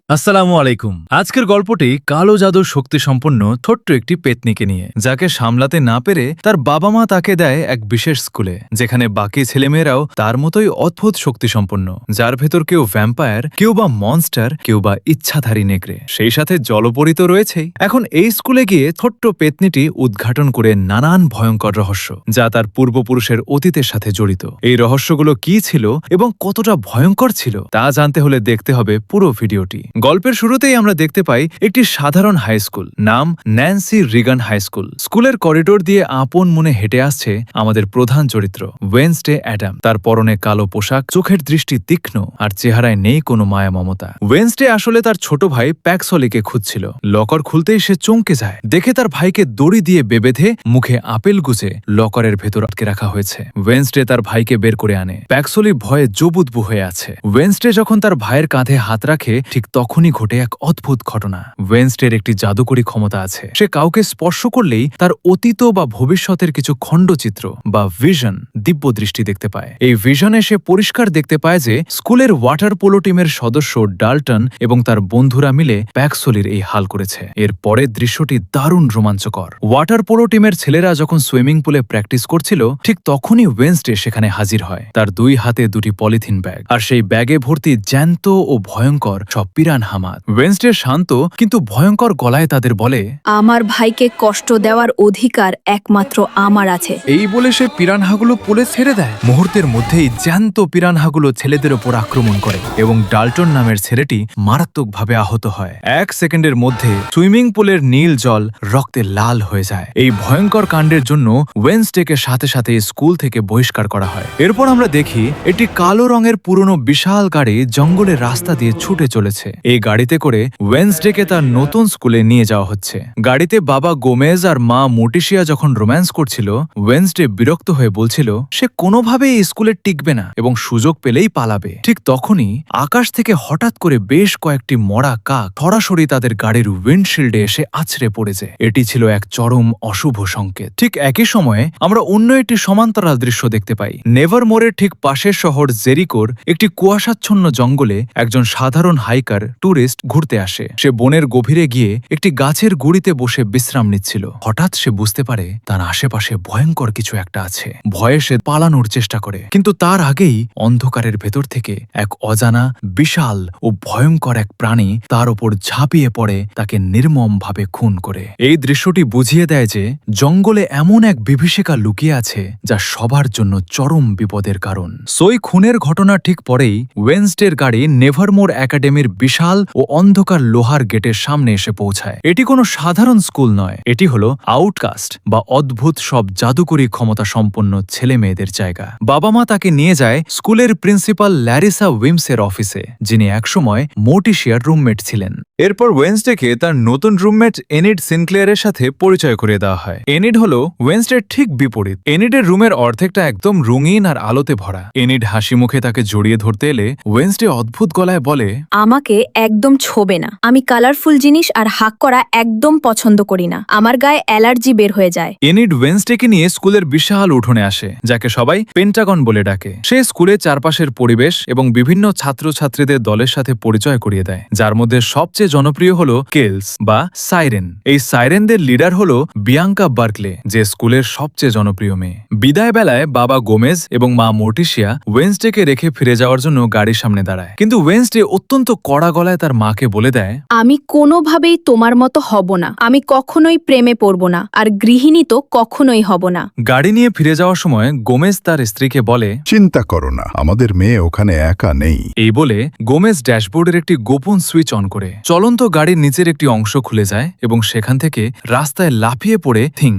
আসসালামু আলাইকুম। আজকের গল্পটি কালো জাদুর শক্তি সম্পন্ন ছোট্ট একটি পেতনিকে নিয়ে, যাকে সামলাতে না পেরে তার বাবা মা তাকে দেয় এক বিশেষ স্কুলে, যেখানে বাকি ছেলেমেয়েরাও তার মতোই অদ্ভুত শক্তি সম্পন্ন, যার ভেতর কেউ ভ্যাম্পায়ার, কেউ বা মনস্টার, কেউ বা ইচ্ছাধারী নেকড়ে, সেই সাথে জলপরী তো রয়েছেই। এখন এই স্কুলে গিয়ে ছোট্ট পেতনিটি উদ্ঘাটন করে নানান ভয়ঙ্কর রহস্য, যা তার পূর্বপুরুষের অতীতের সাথে জড়িত। এই রহস্যগুলো কি ছিল এবং কতটা ভয়ঙ্কর ছিল তা জানতে হলে দেখতে হবে পুরো ভিডিওটি। গল্পের শুরুতেই আমরা দেখতে পাই একটি সাধারণ হাই স্কুল, নাম ন্যান্সি রিগান হাই স্কুল। স্কুলের করিডোর দিয়ে আপন মনে হেঁটে আসছে আমাদের প্রধান চরিত্র ওয়েন্সডে অ্যাডাম। তার পরনে কালো পোশাক, চোখের দৃষ্টি তীক্ষ্ণ, আর চেহারায় নেই কোনো মায়া মমতা। ওয়েন্সডে আসলে তার ছোট ভাই প্যাক্সলিকে খুঁজছিল। লকার খুলতেই সে চমকে যায়, দেখে তার ভাইকে দড়ি দিয়ে বেঁধে মুখে আপেল গুজে লকারের ভেতর আটকে রাখা হয়েছে। ওয়েন্সডে তার ভাইকে বের করে আনে। প্যাক্সলি ভয়ে জবুদবু হয়ে আছে। ওয়েন্সডে যখন তার ভাইয়ের কাঁধে হাত রাখে, ঠিক তখনই ঘটে এক অদ্ভুত ঘটনা। ওয়েন্সডের একটি জাদুকরী ক্ষমতা আছে। সে কাউকে স্পর্শ করলেই তার অতীত বা ভবিষ্যতের কিছু খণ্ডচিত্র বা ভিশন, দিব্য দৃষ্টি দেখতে পায়। এই ভিশনে সে পরিষ্কার দেখতে পায় যে স্কুলের ওয়াটার পোলো টিমের সদস্য ডাল্টন এবং তার বন্ধুরা মিলে প্যাক্সলির এই হাল করেছে। এর পরের দৃশ্যটি দারুণ রোমাঞ্চকর। ওয়াটার পোলো টিমের ছেলেরা যখন সুইমিং পুলে প্র্যাকটিস করছিল, ঠিক তখনই ওয়েন্সডে সেখানে হাজির হয়। তার দুই হাতে দুটি পলিথিন ব্যাগ, আর সেই ব্যাগে ভর্তি জ্যান্ত ও ভয়ঙ্কর সব পিরানহামাদ। ওয়েন্সডে শান্ত কিন্তু ভয়ঙ্কর গলায় তাদের বলে, আমার ভাইকে কষ্ট দেওয়ার অধিকার একমাত্র আমার আছে। এই বলে সে পিরানহাগুলো পুলে ছেড়ে দেয়। মুহূর্তের মধ্যেই জ্যান্ত পিরানহাগুলো ছেলেদের ওপর আক্রমণ করে এবং ডাল্টন নামের ছেলেটি মারাত্মকভাবে আহত হয়। 1 সেকেন্ডের মধ্যে সুইমিং পুলের নীল জল রক্তে লাল হয়ে যায়। এই ভয়ঙ্কর কাণ্ডের জন্য ওয়েন্সডেকে সাথে সাথে স্কুল থেকে বহিষ্কার করা হয়। এরপর আমরা দেখি একটি কালো রঙের পুরনো বিশাল গাড়ি জঙ্গলের রাস্তা দিয়ে ছুটে চলেছে। এই গাড়িতে করে ওয়েন্সডেকে তার নতুন স্কুলে নিয়ে যাওয়া হচ্ছে। গাড়িতে বাবা গোমেজ আর মা মোটিশিয়া যখন রোম্যান্স করছিল, ওয়েন্সডে বিরক্ত হয়ে বলছিল সে কোনোভাবেই এই স্কুলে টিকবে না এবং সুযোগ পেলেই পালাবে। ঠিক তখনই আকাশ থেকে হঠাৎ করে বেশ কয়েকটি মরা কাক সরাসরি তাদের গাড়ির উইন্ডশিল্ডে এসে আছড়ে পড়েছে। এটি ছিল এক চরম অশুভ সংকেত। ঠিক একই সময়ে আমরা অন্য একটি সমান্তরাল দৃশ্য দেখতে পাই। নেভারমোরের ঠিক পাশের শহর জেরিকোর একটি কুয়াশাচ্ছন্ন জঙ্গলে একজন সাধারণ হাইকার ট্যুরিস্ট ঘুরতে আসে। সে বনের গভীরে গিয়ে একটি গাছের গুড়িতে বসে বিশ্রাম নিচ্ছিল। হঠাৎ সে বুঝতে পারে তার আশেপাশে ভয়ঙ্কর কিছু একটা আছে। ভয়ে সে পালানোর চেষ্টা করে, কিন্তু তার আগেই অন্ধকারের ভেতর থেকে এক অজানা, বিশাল ও ভয়ঙ্কর এক প্রাণী তার ওপর ঝাঁপিয়ে পড়ে, তাকে নির্মমভাবে খুন করে। এই দৃশ্যটি বুঝিয়ে দেয় যে জঙ্গলে এমন এক বিভীষিকা লুকিয়ে আছে যা সবার জন্য চরম বিপদের কারণ। সই খুনের ঘটনা ঠিক পরেই ওয়েন্সডের গাড়ি নেভারমোর একাডেমির বিশাল ও অন্ধকার লোহার গেটের সামনে এসে পৌঁছায়। এটি কোনো সাধারণ স্কুল নয়, এটি হলো আউটকাস্ট বা অদ্ভুত সব জাদুকরী ক্ষমতা সম্পন্ন ছেলে মেয়েদের জায়গা। বাবা মা তাকে নিয়ে যায় স্কুলের প্রিন্সিপাল ল্যারিসা উইমসের অফিসে, যিনি একসময় মোটিশিয়ার রুমমেট ছিলেন। এরপর ওয়েন্সডেকে তার নতুন রুমমেট এনিড সিনক্লেয়ারের সাথে পরিচয় করিয়ে দেওয়া হয়। এনিড হলো ওয়েন্সডের ঠিক বিপরীত। এনিডের রুমের অর্ধেকটা একদম রঙিন আর আলোতে ভরা। এনিড হাসি মুখে তাকে জড়িয়ে ধরতে এলে ওয়েন্সডে অদ্ভুত গলায় বলে, আমাকে একদম ছোবে না। আমি কালারফুল জিনিস আর হাক করা একদম পছন্দ করি না। আমার গায়ে অ্যালার্জি বের হয়ে যায়। এনিড ওয়েন্সডেকে নিয়ে স্কুলের বিশাল উঠোনে আসে, যাকে সবাই পেন্টাগন বলে ডাকে। সে স্কুলের চারপাশের পরিবেশ এবং বিভিন্ন ছাত্রছাত্রীদের দলের সাথে পরিচয় করিয়ে দেয়, যার মধ্যে সবচেয়ে জনপ্রিয় হলো কেলস বা সাইরেন। এই সাইরেনদের লিডার হলো বিয়াঙ্কা বার্কলে, যে স্কুলের সবচেয়ে জনপ্রিয় মেয়ে। বিদায় বেলায় বাবা গোমেজ এবং মা মোটিশিয়া ওয়েন্সডেকে রেখে ফিরে যাওয়ার জন্য গাড়ির সামনে দাঁড়ায়, কিন্তু ওয়েন্সডে অত্যন্ত কড়া গলায় তার মাকে বলে দেয়, আমি কোনোভাবেই তোমার মতো হব না। আমি কখনোই প্রেমে পড়ব না, আর গৃহিণী তো কখনোই হব না। গাড়ি নিয়ে ফিরে যাওয়ার সময় গোমেজ তার স্ত্রীকে বলে, চিন্তা করো না, আমাদের মেয়ে ওখানে একা নেই। এই বলে গোমেজ ড্যাশবোর্ডের একটি গোপন সুইচ অন করে চলন্ত গাড়ির নিচের একটি অংশ খুলে যায় এবং সেখান থেকে রাস্তায় লাফিয়ে পড়ে থিং,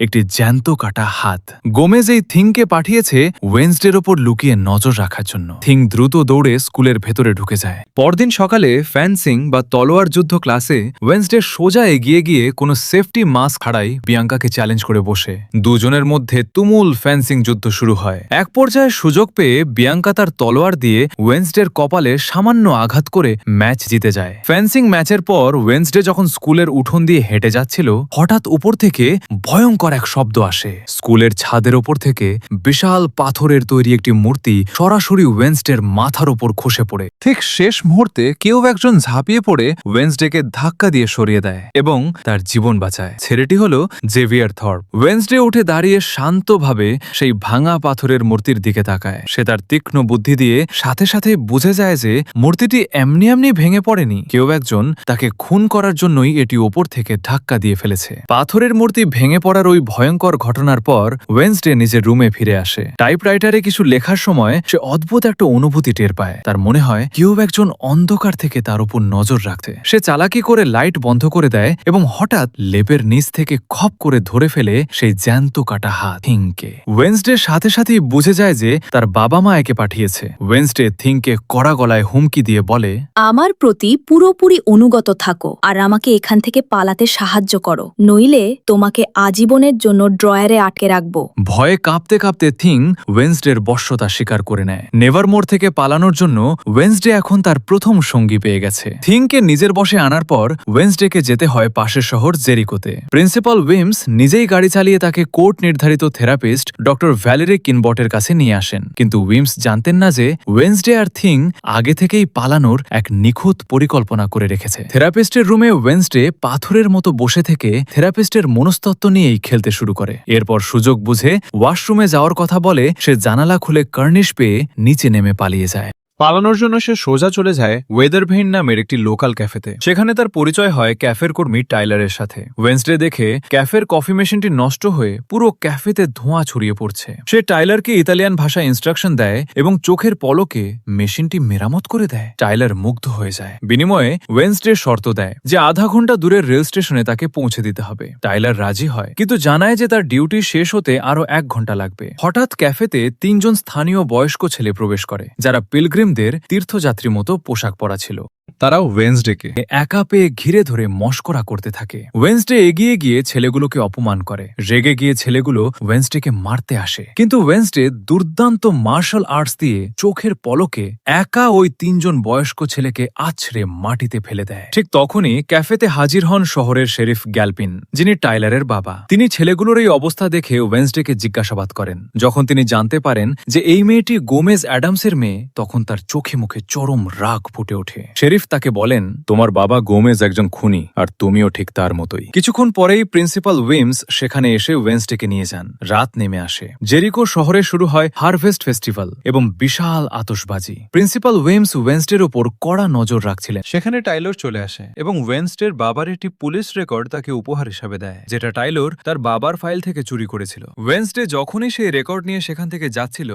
একটি জ্যান্ত কাটা হাত। গোমেজ এই থিংকে পাঠিয়েছে ওয়েন্সডের ওপর লুকিয়ে নজর রাখার জন্য। থিং দ্রুত দৌড়ে স্কুলের ভেতরে ঢুকে যায়। পরদিন সকালে ফেন্সিং বা তলোয়ার যুদ্ধ ক্লাসে ওয়েন্সডে সোজা এগিয়ে গিয়ে কোনো সেফটি মাস্ক ছাড়াই বিয়াঙ্কাকে চ্যালেঞ্জ করে বসে। দুজনের মধ্যে তুমুল ফেন্সিং যুদ্ধ শুরু হয়। এক পর্যায়ে সুযোগ পেয়ে বিয়াঙ্কা তার তলোয়ার দিয়ে ওয়েন্সডের কপালে সামান্য আঘাত করে ম্যাচ জিতে যায়। ফেন্সিং ম্যাচের পর ওয়েন্সডে যখন স্কুলের উঠোন দিয়ে হেঁটে যাচ্ছিল, হঠাৎ উপর থেকে ভয়ঙ্কর এক শব্দ আসে। স্কুলের ছাদের ওপর থেকে বিশাল পাথরের তৈরি একটি মূর্তি সরাসরি ওয়েন্সডের মাথার ওপর খসে পড়ে। ঠিক শেষ মুহূর্তে কেউ কেউ একজন ঝাঁপিয়ে পড়ে ওয়েন্সডেকে ধাক্কা দিয়ে সরিয়ে দেয় এবং তার জীবন বাঁচায়। ছেলেটি হলো জেভিয়ার থর্প। ওয়েন্সডে উঠে দাঁড়িয়ে শান্তভাবে সেই ভাঙা পাথরের মূর্তির দিকে তাকায়। সে তার তীক্ষ্ণ বুদ্ধি দিয়ে সাথে সাথে বুঝে যায় যে মূর্তিটি এমনি এমনি ভেঙে পড়েনি। কেউ একজন তাকে খুন করার জন্যই এটি ওপর থেকে ধাক্কা দিয়ে ফেলেছে। পাথরের মূর্তি ভেঙে পড়ার ওই ভয়ঙ্কর ঘটনার পর ওয়েন্সডে নিজের রুমে ফিরে আসে। টাইপরাইটারে কিছু লেখার সময় সে অদ্ভুত একটা অনুভূতি টের পায়। তার মনে হয় কেউ একজন অন্ধকার থেকে তার উপর নজর রাখছে। সে চালাকি করে লাইট বন্ধ করে দেয় এবং হঠাৎ লেপের নিচ থেকে খপ করে ধরে ফেলে সেই জ্যান্ত কাটা হাত থিংকে। ওয়েন্সডে সাথে সাথেই বুঝে যায় যে তার বাবা মা একে পাঠিয়েছে। ওয়েন্সডে থিংকে কড়া গলায় হুমকি দিয়ে বলে, আমার প্রতি পুরোপুরি অনুগত থাকো আর আমাকে এখান থেকে পালাতে সাহায্য করো, নইলে তোমাকে আজীবনের জন্য ড্রয়ারে আটকে রাখবো। ভয়ে কাঁপতে কাঁপতে থিং ওয়েন্সডের বশ্যতা স্বীকার করে নেয়। নেভারমোর থেকে পালানোর জন্য ওয়েন্সডে এখন তার প্রথম সঙ্গী পেয়ে গেছে। থিংকে নিজের বশে আনার পর ওয়েন্সডেকে যেতে হয় পাশের শহর জেরিকোতে। প্রিন্সিপাল উইমস নিজেই গাড়ি চালিয়ে তাকে কোর্ট নির্ধারিত থেরাপিস্ট ডক্টর ভ্যালেরি কিনবটের কাছে নিয়ে আসেন। কিন্তু উইমস জানতেন না যে ওয়েন্সডে আর থিং আগে থেকেই পালানোর এক নিখুঁত পরিকল্পনা করে রেখেছে। থেরাপিস্টের রুমে ওয়েন্সডে পাথরের মতো বসে থেকে থেরাপিস্টের মনস্তত্ত্ব নিয়েই খেলতে শুরু করে। এরপর সুযোগ বুঝে ওয়াশরুমে যাওয়ার কথা বলে সে জানালা খুলে কার্নিশ পেয়ে নিচে নেমে পালিয়ে যায়। পালানোর জন্য সে সোজা চলে যায় ওয়েদারভেইন নামের একটি লোকাল ক্যাফেতে। সেখানে তার পরিচয় হয় ক্যাফের কর্মী টাইলারের সাথে। ওয়েন্সডে দেখে ক্যাফের কফি মেশিনটি নষ্ট হয়ে পুরো ক্যাফেতে ধোঁয়া ছড়িয়ে পড়ছে। সে টাইলারকে ইতালিয়ান ভাষায় ইনস্ট্রাকশন দেয় এবং চোখের পলকে মেশিনটি মেরামত করে দেয়। টাইলার মুগ্ধ হয়ে যায়। বিনিময়ে ওয়েন্সডে শর্ত দেয় যে আধা ঘন্টা দূরের রেল স্টেশনে তাকে পৌঁছে দিতে হবে। টাইলার রাজি হয়, কিন্তু জানায় যে তার ডিউটি শেষ হতে আরো 1 ঘন্টা লাগবে। হঠাৎ ক্যাফেতে 3 জন স্থানীয় বয়স্ক ছেলে প্রবেশ করে, যারা পিলগ্রিমদের তীর্থযাত্রী মতো পোশাক পরা ছিল। তারাও ওয়েন্সডেকে একা পেয়ে ঘিরে ধরে মশকরা করতে থাকে। ওয়েন্সডে এগিয়ে গিয়ে ছেলেগুলোকে অপমান করে। রেগে গিয়ে ছেলেগুলো ওয়েন্সডেকে মারতে আসে, কিন্তু ওয়েন্সডে দুর্দান্ত মার্শাল আর্টস দিয়ে চোখের পলকে একা ওই 3 জন বয়স্ক ছেলেকে আছড়ে মাটিতে ফেলে দেয়। ঠিক তখনই ক্যাফেতে হাজির হন শহরের শেরিফ গ্যালপিন, যিনি টাইলারের বাবা। তিনি ছেলেগুলোর এই অবস্থা দেখে ওয়েন্সডেকে জিজ্ঞাসাবাদ করেন। যখন তিনি জানতে পারেন যে এই মেয়েটি গোমেজ অ্যাডামসের মেয়ে, তখন তার চোখে মুখে চরম রাগ ফুটে ওঠে। শেরিফ তাকে বলেন, তোমার বাবা গোমেজ একজন খুনি, আর তুমিও ঠিক তার মতোই। কিছুক্ষণ পরেই প্রিন্সিপাল উইমস সেখানে এসে ওয়েন্সডেকে নিয়ে যান। রাত নেমে আসে। জেরিকো শহরে শুরু হয় হারভেস্ট ফেস্টিভ্যাল এবং বিশাল আতশবাজি। প্রিন্সিপাল উইমস ওয়েন্সডের ওপর কড়া নজর রাখছিলেন। সেখানে টাইলর চলে আসে এবং ওয়েন্সডের বাবার একটি পুলিশ রেকর্ড তাকে উপহার হিসাবে দেয়, যেটা টাইলর তার বাবার ফাইল থেকে চুরি করেছিল। ওয়েন্সডে যখনই সেই রেকর্ড নিয়ে সেখান থেকে যাচ্ছিল,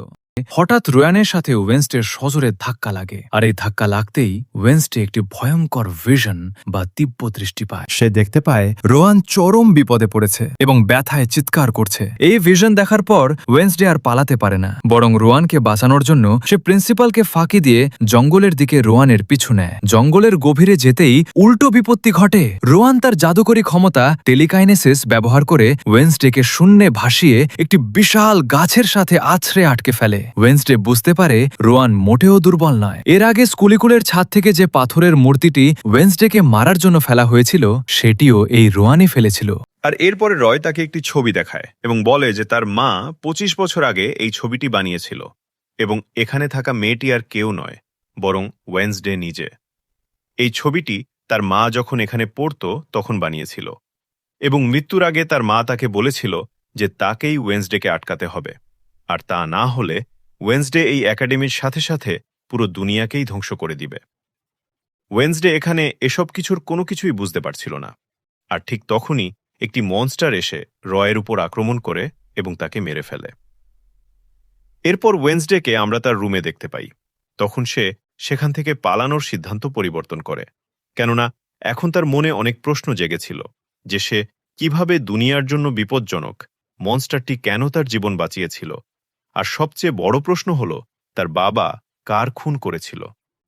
হঠাৎ রোয়ানের সাথে ওয়েন্সডের সজোরে ধাক্কা লাগে। আর এই ধাক্কা লাগতেই ওয়েন্সডে একটি ভয়ঙ্কর ভিশন বা দিব্য দৃষ্টি পায়। সে দেখতে পায় রোয়ান চরম বিপদে পড়েছে এবং ব্যথায় চিৎকার করছে। এই ভিশন দেখার পর ওয়েন্সডে আর পালাতে পারে না, বরং রোয়ানকে বাঁচানোর জন্য সে প্রিন্সিপালকে ফাঁকি দিয়ে জঙ্গলের দিকে রোয়ানের পিছু নেয়। জঙ্গলের গভীরে যেতেই উল্টো বিপত্তি ঘটে। রোয়ান তার জাদুকরী ক্ষমতা টেলিকাইনেসিস ব্যবহার করে ওয়েন্সডেকে শূন্যে ভাসিয়ে একটি বিশাল গাছের সাথে আছড়ে আটকে ফেলে। ওয়েন্সডে বুঝতে পারে রোয়ান মোটেও দুর্বল নয়। এর আগে স্কুলিকুলের ছাদ থেকে যে পাথরের মূর্তিটি ওয়েন্সডেকে মারার জন্য ফেলা হয়েছিল, সেটিও এই রোয়ানই ফেলেছিল। আর এরপরে রয় তাকে একটি ছবি দেখায় এবং বলে যে তার মা 25 বছর আগে এই ছবিটি বানিয়েছিল এবং এখানে থাকা মেয়েটি আর কেউ নয়, বরং ওয়েন্সডে নিজে। এই ছবিটি তার মা যখন এখানে পড়তো তখন বানিয়েছিল এবং মৃত্যুর আগে তার মা তাকে বলেছিল যে তাকেই ওয়েন্সডেকে আটকাতে হবে, আর তা না হলে ওয়েন্সডে এই একাডেমির সাথে সাথে পুরো দুনিয়াকেই ধ্বংস করে দিবে। ওয়েন্সডে এখানে এসব কিছুর কোনো কিছুই বুঝতে পারছিল না, আর ঠিক তখনই একটি মনস্টার এসে রয়ের উপর আক্রমণ করে এবং তাকে মেরে ফেলে। এরপর ওয়েন্সডেকে আমরা তার রুমে দেখতে পাই। তখন সে সেখান থেকে পালানোর সিদ্ধান্ত পরিবর্তন করে, কেননা এখন তার মনে অনেক প্রশ্ন জেগেছিল যে সে কিভাবে দুনিয়ার জন্য বিপজ্জনক, মনস্টারটি কেন তার জীবন বাঁচিয়েছিল, আর সবচেয়ে বড় প্রশ্ন হল তার বাবা কার খুন করেছিল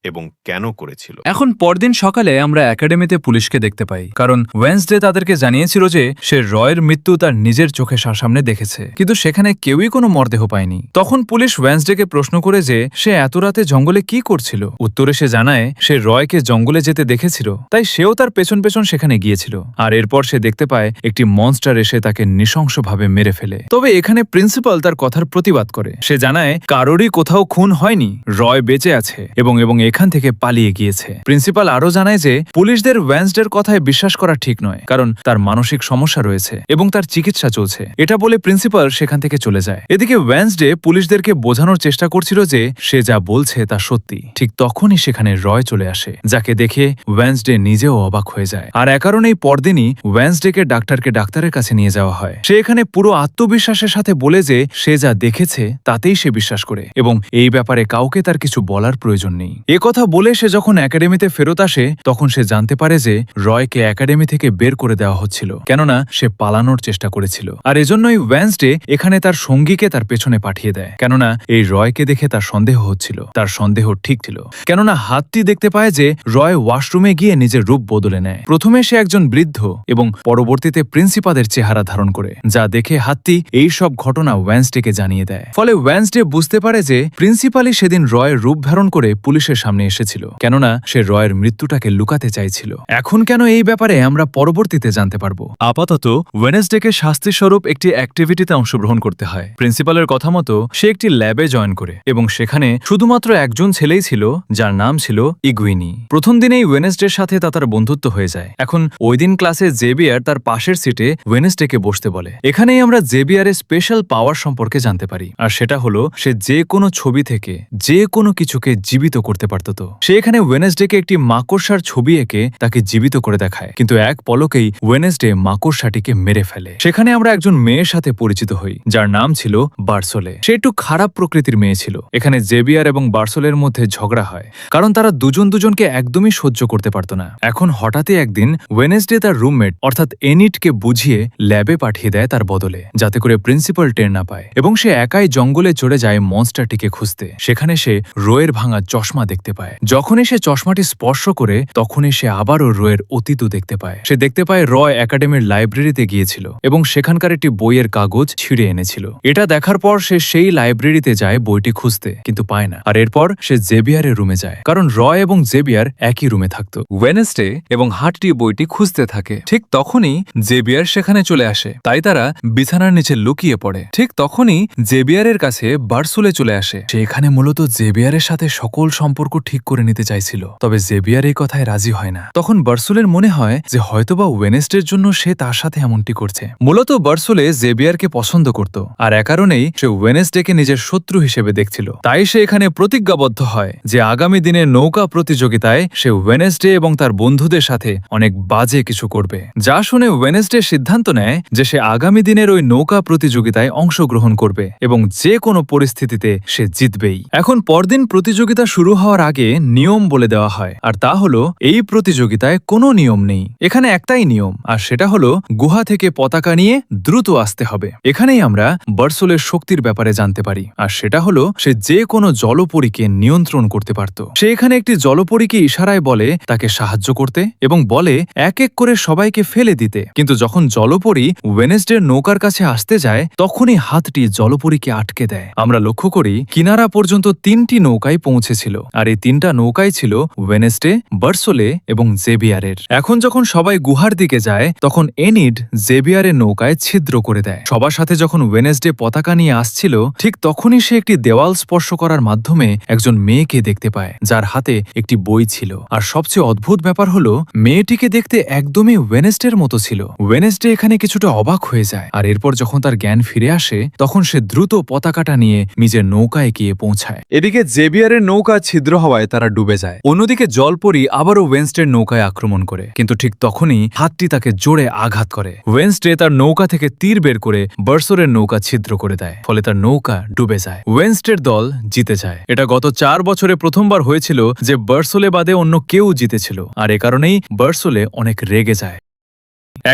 এবং কেন করেছিল। এখন পরদিন সকালে আমরা একাডেমিতে পুলিশকে দেখতে পাই, কারণ ওয়েন্সডে তাদেরকে জানিয়েছিল যে সে রয়ের মৃত্যু তার নিজের চোখে সামনে দেখেছে, কিন্তু সেখানে কেউই কোনো মরদেহ পায়নি। তখন পুলিশ ওয়েন্সডেকে প্রশ্ন করে যে সে এত রাতে জঙ্গলে কি করছিল। উত্তরে সে জানায় সে রয়কে জঙ্গলে যেতে দেখেছিল, তাই সেও তার পেছন পেছন সেখানে গিয়েছিল। আর এরপর সে দেখতে পায় একটি মনস্টার এসে তাকে নৃশংসভাবে মেরে ফেলে। তবে এখানে প্রিন্সিপাল তার কথার প্রতিবাদ করে। সে জানায় কারোরই কোথাও খুন হয়নি, রয় বেঁচে আছে এবং এখান থেকে পালিয়ে গিয়েছে। প্রিন্সিপাল আরও জানায় যে পুলিশদের ওয়েন্সডের কথায় বিশ্বাস করা ঠিক নয়, কারণ তার মানসিক সমস্যা রয়েছে এবং তার চিকিৎসা চলছে। এটা বলে প্রিন্সিপাল সেখান থেকে চলে যায়। এদিকে ওয়েন্সডে পুলিশদেরকে বোঝানোর চেষ্টা করছিল যে সে যা বলছে তা সত্যি। ঠিক তখনই সেখানে রয় চলে আসে, যাকে দেখে ওয়েন্সডে নিজেও অবাক হয়ে যায়। আর কারণেই পরদিনই ওয়েন্সডেকে ডাক্তারের কাছে নিয়ে যাওয়া হয়। সে এখানে পুরো আত্মবিশ্বাসের সাথে বলে যে সে যা দেখেছে তাতেই সে বিশ্বাস করে এবং এই ব্যাপারে কাউকে তার কিছু বলার প্রয়োজন নেই। এ কথা বলে সে যখন একাডেমিতে ফেরত আসে তখন সে জানতে পারে যে রয়কে একাডেমি থেকে বের করে দেওয়া হচ্ছিল, কেননা সে পালানোর চেষ্টা করেছিল। আর এজন্যই ওয়েন্সডে এখানে তার সঙ্গীকে তার পেছনে পাঠিয়ে দেয়, কেননা এই রয়কে দেখে তার সন্দেহ হচ্ছিল। তার সন্দেহ ঠিক ছিল, কেননা হাতটি দেখতে পায় যে রয় ওয়াশরুমে গিয়ে নিজের রূপ বদলে নেয়। প্রথমে সে একজন বৃদ্ধ এবং পরবর্তীতে প্রিন্সিপালের চেহারা ধারণ করে, যা দেখে হাতটি এই সব ঘটনা ওয়েন্সডেকে জানিয়ে দেয়। ফলে ওয়েন্সডে বুঝতে পারে যে প্রিন্সিপালই সেদিন রয়ের রূপ ধারণ করে পুলিশের সামনে এসেছিল, কেননা সে রয়ের মৃত্যুটাকে লুকাতে চাইছিল। এখন কেন এই ব্যাপারে আমরা পরবর্তীতে জানতে পারবো। আপাতত ওয়েনেসডেকে শাস্তিস্বরূপ একটি অ্যাক্টিভিটিতে অংশগ্রহণ করতে হয়। প্রিন্সিপালের কথা মতো সে একটি ল্যাবে জয়েন করে এবং সেখানে শুধুমাত্র একজন ছেলেই ছিল, যার নাম ছিল ইগুইনি। প্রথম দিনেই ওয়েনেসডের সাথে তার বন্ধুত্ব হয়ে যায়। এখন ওই দিন ক্লাসে জেভিয়ার তার পাশের সিটে ওয়েনেসডেকে বসতে বলে। এখানেই আমরা জেভিয়ারের স্পেশাল পাওয়ার সম্পর্কে জানতে পারি, আর সেটা হলো সে যে কোনো ছবি থেকে যে কোনো কিছুকে জীবিত করতে পারত। সে এখানে ওয়েনেসডেকে একটি মাকড়সার ছবি এঁকে তাকে জীবিত করে দেখায়, কিন্তু এক পলকেই ওয়েনেসডে মাকড়সাটিকে মেরে ফেলে। সেখানে আমরা একজন মেয়ের সাথে পরিচিত হই, যার নাম ছিল বার্সোলে। সে একটু খারাপ প্রকৃতির মেয়ে ছিল। এখানে জেভিয়ার এবং বার্সোলের মধ্যে ঝগড়া হয়, কারণ তারা দুজনকে একদমই সহ্য করতে পারত না। এখন হঠাৎই একদিন ওয়েনেসডে তার রুমমেট অর্থাৎ এনিটকে বুঝিয়ে ল্যাবে পাঠিয়ে দেয় তার বদলে, যাতে করে প্রিন্সিপাল টের না পায়, এবং সে একাই জঙ্গলে চলে যায় মনস্টারটিকে খুঁজতে। সেখানে সে রোয়ের ভাঙা চশমা দেখতে পায়। যখনই সে চশমাটি স্পর্শ করে তখনই সে আবারও রোয়ের অতীত দেখতে পায়। সে দেখতে পায় রয় একাডেমির লাইব্রেরিতে গিয়েছিল এবং সেখানকার একটি বইয়ের কাগজ ছিঁড়ে এনেছিল। এটা দেখার পর সে সেই লাইব্রেরিতে যায় বইটি খুঁজতে, কিন্তু পায় না। আর এরপর সে জেভিয়ারের রুমে যায়, কারণ রয় এবং জেভিয়ার একই রুমে থাকত। ওয়েনেসডে এবং হার্টটি বইটি খুঁজতে থাকে। ঠিক তখনই জেভিয়ার সেখানে চলে আসে, তাই তারা বিছানার নিচে লুকিয়ে পড়ে। ঠিক তখনই জেভিয়ারের কাছে বার্সোলে চলে আসে। সে এখানে মূলত জেভিয়ারের সাথে সকল সম্পর্ক ঠিক করে নিতে চাইছিল, তবে জেভিয়ার এই কথায় রাজি হয় না। তখন বার্সোলের মনে হয় যে হয়তোবা ওয়েনেসডের জন্য সে তার সাথে এমনটি করছে। মূলত বার্সোলে জেভিয়ারকে পছন্দ করত, আর এ কারণেই সে ওয়েনেসডেকে নিজের শত্রু হিসেবে দেখছিল। তাই সে এখানে প্রতিজ্ঞাবদ্ধ হয় যে আগামী দিনের নৌকা প্রতিযোগিতায় সে ওয়েনেসডে এবং তার বন্ধুদের সাথে অনেক বাজে কিছু করবে। যা শুনে ওয়েনেসডে সিদ্ধান্ত নেয় যে সে আগামী দিনের ওই নৌকা প্রতিযোগিতায় অংশগ্রহণ করবে এবং যে কোনো পরিস্থিতিতে সে জিতবেই। এখন পরদিন প্রতিযোগিতা শুরু হওয়ার আগে নিয়ম বলে দেওয়া হয়, আর তা হলো এই প্রতিযোগিতায় কোনো নিয়ম নেই। এখানে একটাই নিয়ম, আর সেটা হলো গুহা থেকে পতাকা নিয়ে দ্রুত আসতে হবে। এখানেই আমরা বার্সোলের শক্তির ব্যাপারে জানতে পারি, আর সেটা হলো সে যে কোনো জলপরীকে নিয়ন্ত্রণ করতে পারত। সে এখানে একটি জলপরীকে ইশারায় বলে তাকে সাহায্য করতে এবং বলে এক এক করে সবাইকে ফেলে দিতে। কিন্তু যখন জলপরী ওয়েনেসডের নৌকার কাছে আসতে যায় তখনই হাতটি জলপরীকে আটকে দেয়। আমরা লক্ষ্য করি কিনারা পর্যন্ত 3টি নৌকায় পৌঁছেছিল, আর এই 3টা নৌকায় ছিল ওয়েনেসডে, বার্সোলে এবং জেভিয়ারের। এখন যখন সবাই গুহার দিকে যায় তখন এনিড জেভিয়ারের নৌকায় ছিদ্র করে দেয়। সবার সাথে যখন ওয়েনেসডে পতাকা নিয়ে আসছিল ঠিক তখনই সে একটি দেওয়াল স্পর্শ করার মাধ্যমে একজন মেয়েকে দেখতে পায়, যার হাতে একটি বই ছিল। আর সবচেয়ে অদ্ভুত ব্যাপার হলো মেয়েটিকে দেখতে একদমই ওয়েনেসডের মতো ছিল। ওয়েনেসডে এখানে কিছুটা অবাক হয়ে যায়, আর এরপর যখন তার জ্ঞান ফিরে আসে তখন সে দ্রুত পতাকাটা নিয়ে নিজের নৌকায় গিয়ে পৌঁছায়। এদিকে জেভিয়ারের নৌকা ছিদ্র হওয়ায় তারা ডুবে যায়। অন্যদিকে জলপরী আবারও ওয়েন্সডের নৌকায় আক্রমণ করে, কিন্তু ঠিক তখনই হাতটি তাকে জোরে আঘাত করে। ওয়েন্সডে তার নৌকা থেকে তীর বের করে বার্সোলের নৌকা ছিদ্র করে দেয়, ফলে তার নৌকা ডুবে যায়। ওয়েন্সডের দল জিতে যায়। এটা গত 4 বছরে প্রথমবার হয়েছিল যে বার্সোলে বাদে অন্য কেউ জিতেছিল, আর এ কারণেই বার্সোলে অনেক রেগে যায়।